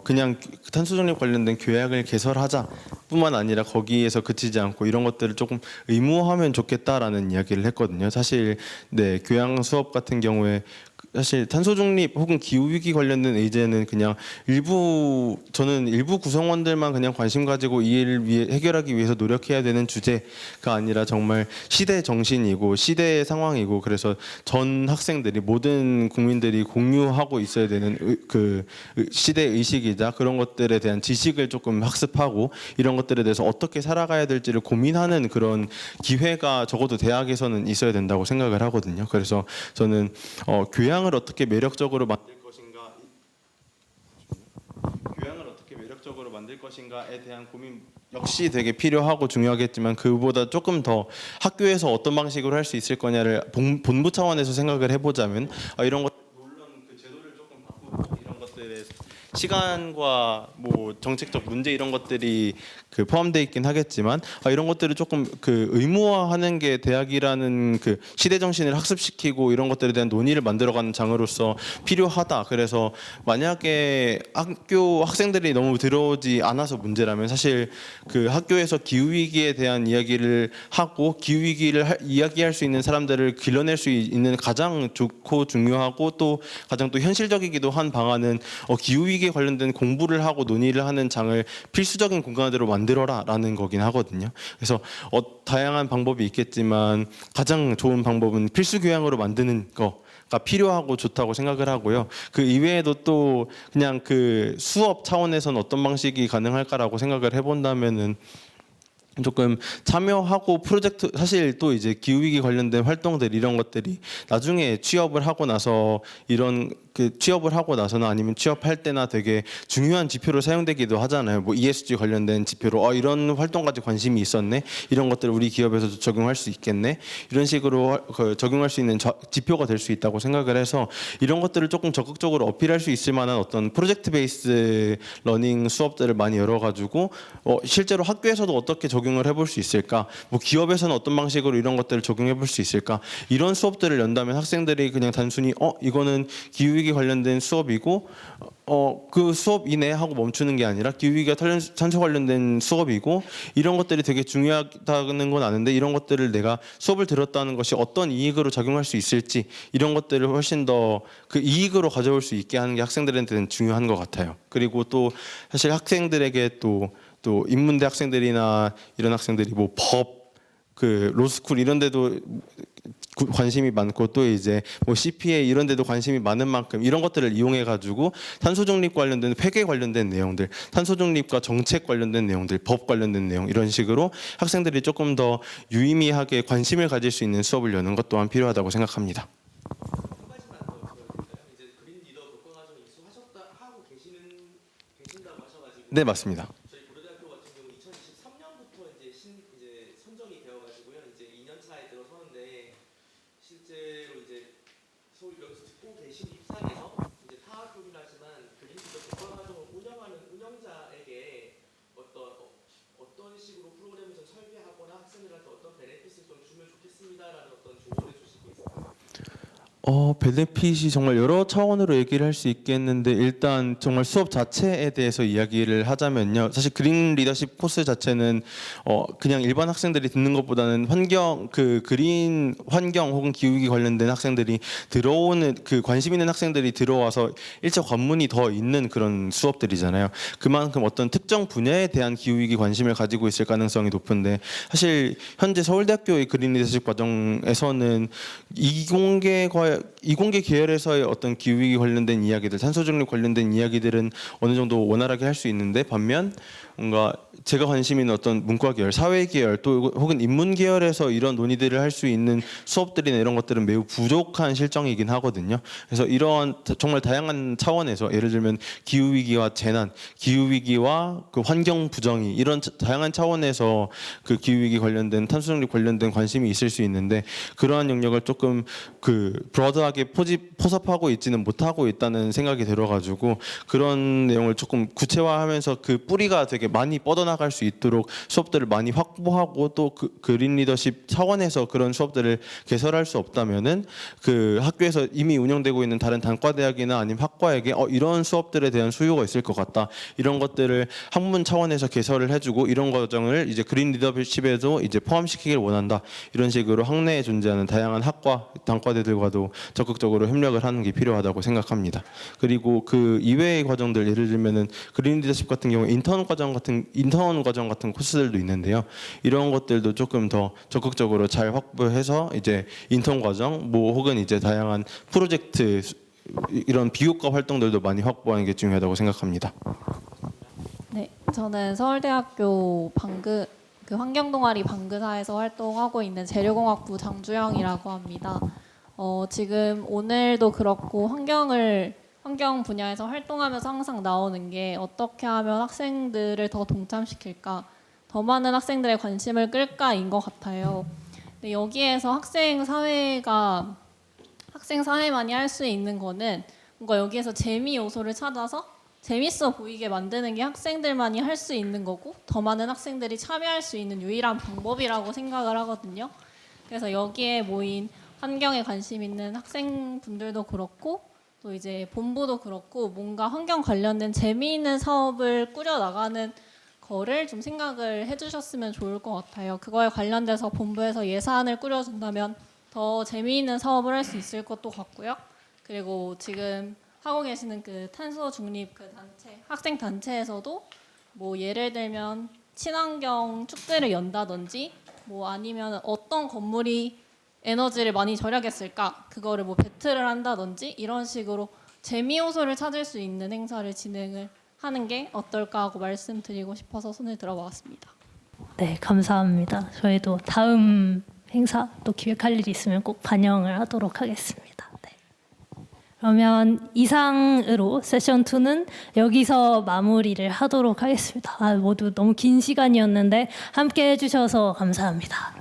그냥 탄소 중립 관련된 교양을 개설하자뿐만 아니라 거기에서 그치지 않고 이런 것들을 조금 의무화하면 좋겠다라는 이야기를 했거든요. 사실 네, 교양 수업 같은 경우에 사실 탄소 중립 혹은 기후 위기 관련된 의제는 그냥 저는 일부 구성원들만 그냥 관심 가지고 이 일을 위해 해결하기 위해서 노력해야 되는 주제가 아니라 정말 시대 정신이고 시대의 상황이고 그래서 전 학생들이 모든 국민들이 공유하고 있어야 되는 그 시대 의식이자 그런 것들에 대한 지식을 조금 학습하고 이런 것들에 대해서 어떻게 살아가야 될지를 고민하는 그런 기회가 적어도 대학에서는 있어야 된다고 생각을 하거든요. 그래서 저는 교양을 어떻게 매력적으로 만들 것인가에 대한 고민 역시 되게 필요하고 중요하겠지만 그보다 조금 더 학교에서 어떤 방식으로 할 수 있을 거냐를 본부 차원에서 생각을 해보자면 이런 것 물론 그 제도를 조금 바꾸고 이런 것들에 시간과 뭐 정책적 문제 이런 것들이 그 포함되어 있긴 하겠지만 이런 것들을 조금 그 의무화하는 게 대학이라는 그 시대 정신을 학습시키고 이런 것들에 대한 논의를 만들어가는 장으로서 필요하다. 그래서 만약에 학교 학생들이 너무 들어오지 않아서 문제라면 사실 그 학교에서 기후 위기에 대한 이야기를 하고 기후 위기를 이야기할 수 있는 사람들을 길러낼 수 있는 가장 좋고 중요하고 또 가장 또 현실적이기도 한 방안은 기후 위기에 관련된 공부를 하고 논의를 하는 장을 필수적인 공간으로 만들어라라는 거긴 하거든요. 그래서 다양한 방법이 있겠지만 가장 좋은 방법은 필수 교양으로 만드는 거가 필요하고 좋다고 생각을 하고요. 그 이외에도 또 그냥 그 수업 차원에서는 어떤 방식이 가능할까라고 생각을 해본다면은 조금 참여하고 프로젝트 사실 또 이제 기후위기 관련된 활동들 이런 것들이 나중에 취업을 하고 나서 이런 그 취업을 하고 나서나 아니면 취업할 때나 되게 중요한 지표로 사용되기도 하잖아요. 뭐 ESG 관련된 지표로 이런 활동까지 관심이 있었네. 이런 것들을 우리 기업에서도 적용할 수 있겠네. 이런 식으로 적용할 수 있는 지표가 될 수 있다고 생각을 해서 이런 것들을 조금 적극적으로 어필할 수 있을 만한 어떤 프로젝트 베이스 러닝 수업들을 많이 열어가지고 실제로 학교에서도 어떻게 적용을 해볼 수 있을까? 뭐 기업에서는 어떤 방식으로 이런 것들을 적용해볼 수 있을까? 이런 수업들을 연다면 학생들이 그냥 단순히 이거는 기후위기 관련된 수업이고 그 수업이네 하고 멈추는 게 아니라 기후위기가 탄소 관련된 수업이고 이런 것들이 되게 중요하다는 건 아는데 이런 것들을 내가 수업을 들었다는 것이 어떤 이익으로 작용할 수 있을지 이런 것들을 훨씬 더 그 이익으로 가져올 수 있게 하는 게 학생들한테는 중요한 것 같아요. 그리고 또 사실 학생들에게 또 인문대 학생들이나 이런 학생들이 뭐 법, 그 로스쿨 이런 데도 관심이 많고 또 이제 뭐 CPA 이런 데도 관심이 많은 만큼 이런 것들을 이용해 가지고 탄소 중립 관련된 폐계 관련된 내용들, 탄소 중립과 정책 관련된 내용들, 법 관련된 내용 이런 식으로 학생들이 조금 더 유의미하게 관심을 가질 수 있는 수업을 여는 것 또한 필요하다고 생각합니다. 네, 맞습니다. 저희 고려대학교 같은 경우 2023년부터 이제 선정이 되어가지고요. 이제 2년 차에 들어서는데 실제로 이제 서울 여기서 듣고 계신 입장에서 이제 타 학교긴 하지만 그린리더 교과 과정을 운영하는 운영자에게 어떤 식으로 프로그램을 좀 설계하거나 학생들한테 어떤 베네핏을 좀 주면 좋겠습니다라는 어떤 조언을 주실 게 있을까요? 베네핏이 정말 여러 차원으로 얘기를 할 수 있겠는데 일단 정말 수업 자체에 대해서 이야기를 하자면요. 사실 그린 리더십 코스 자체는 그냥 일반 학생들이 듣는 것보다는 그린 환경 혹은 기후위기 관련된 학생들이 들어오는 그 관심 있는 학생들이 들어와서 일차 관문이 더 있는 그런 수업들이잖아요. 그만큼 어떤 특정 분야에 대한 기후위기 관심을 가지고 있을 가능성이 높은데 사실 현재 서울대학교의 그린 리더십 과정에서는 이공계 계열에서의 어떤 기후위기 관련된 이야기들, 탄소 중립 관련된 이야기들은 어느 정도 원활하게 할 수 있는데 반면 뭔가 제가 관심 있는 어떤 문과 계열, 사회 계열 또 혹은 인문 계열에서 이런 논의들을 할 수 있는 수업들이나 이런 것들은 매우 부족한 실정이긴 하거든요. 그래서 이러한 정말 다양한 차원에서 예를 들면 기후 위기와 재난, 기후 위기와 그 환경 부정이 이런 다양한 차원에서 그 기후 위기 관련된 탄소 중립 관련된 관심이 있을 수 있는데 그러한 영역을 조금 그 브로드하게 포섭하고 있지는 못하고 있다는 생각이 들어가지고 그런 내용을 조금 구체화하면서 그 뿌리가 되게 많이 뻗어나갈 수 있도록 수업들을 많이 확보하고 또 그 그린 리더십 차원에서 그런 수업들을 개설할 수 없다면은 그 학교에서 이미 운영되고 있는 다른 단과대학이나 아니면 학과에게 이런 수업들에 대한 수요가 있을 것 같다 이런 것들을 학문 차원에서 개설을 해주고 이런 과정을 이제 그린 리더십에도 이제 포함시키길 원한다 이런 식으로 학내에 존재하는 다양한 학과 단과대들과도 적극적으로 협력을 하는 게 필요하다고 생각합니다. 그리고 그 이외의 과정들 예를 들면은 그린 리더십 같은 경우 인턴 과정 같은 코스들도 있는데요. 이런 것들도 조금 더 적극적으로 잘 확보해서 이제 인턴 과정 뭐 혹은 이제 다양한 프로젝트 이런 비효과 활동들도 많이 확보하는 게 중요하다고 생각합니다. 네, 저는 서울대학교 그 환경동아리 방그사에서 활동하고 있는 재료공학부 장주영이라고 합니다. 지금 오늘도 그렇고 환경 분야에서 활동하면서 항상 나오는 게 어떻게 하면 학생들을 더 동참시킬까, 더 많은 학생들의 관심을 끌까인 것 같아요. 근데 여기에서 학생 사회만이 할 수 있는 거는 뭔가 여기에서 재미 요소를 찾아서 재밌어 보이게 만드는 게 학생들만이 할 수 있는 거고 더 많은 학생들이 참여할 수 있는 유일한 방법이라고 생각을 하거든요. 그래서 여기에 모인 환경에 관심 있는 학생분들도 그렇고 또 이제 본부도 그렇고 뭔가 환경 관련된 재미있는 사업을 꾸려나가는 거를 좀 생각을 해주셨으면 좋을 것 같아요. 그거에 관련돼서 본부에서 예산을 꾸려준다면 더 재미있는 사업을 할 수 있을 것도 같고요. 그리고 지금 하고 계시는 그 탄소 중립 그 단체, 학생 단체에서도 뭐 예를 들면 친환경 축제를 연다든지 뭐 아니면 어떤 건물이 에너지를 많이 절약했을까 그거를 뭐 배틀을 한다든지 이런 식으로 재미 요소를 찾을 수 있는 행사를 진행을 하는 게 어떨까 하고 말씀드리고 싶어서 손을 들어봤습니다. 네, 감사합니다. 저희도 다음 행사 또 기획할 일이 있으면 꼭 반영을 하도록 하겠습니다. 네. 그러면 이상으로 세션 2는 여기서 마무리를 하도록 하겠습니다. 모두 너무 긴 시간이었는데 함께 해주셔서 감사합니다.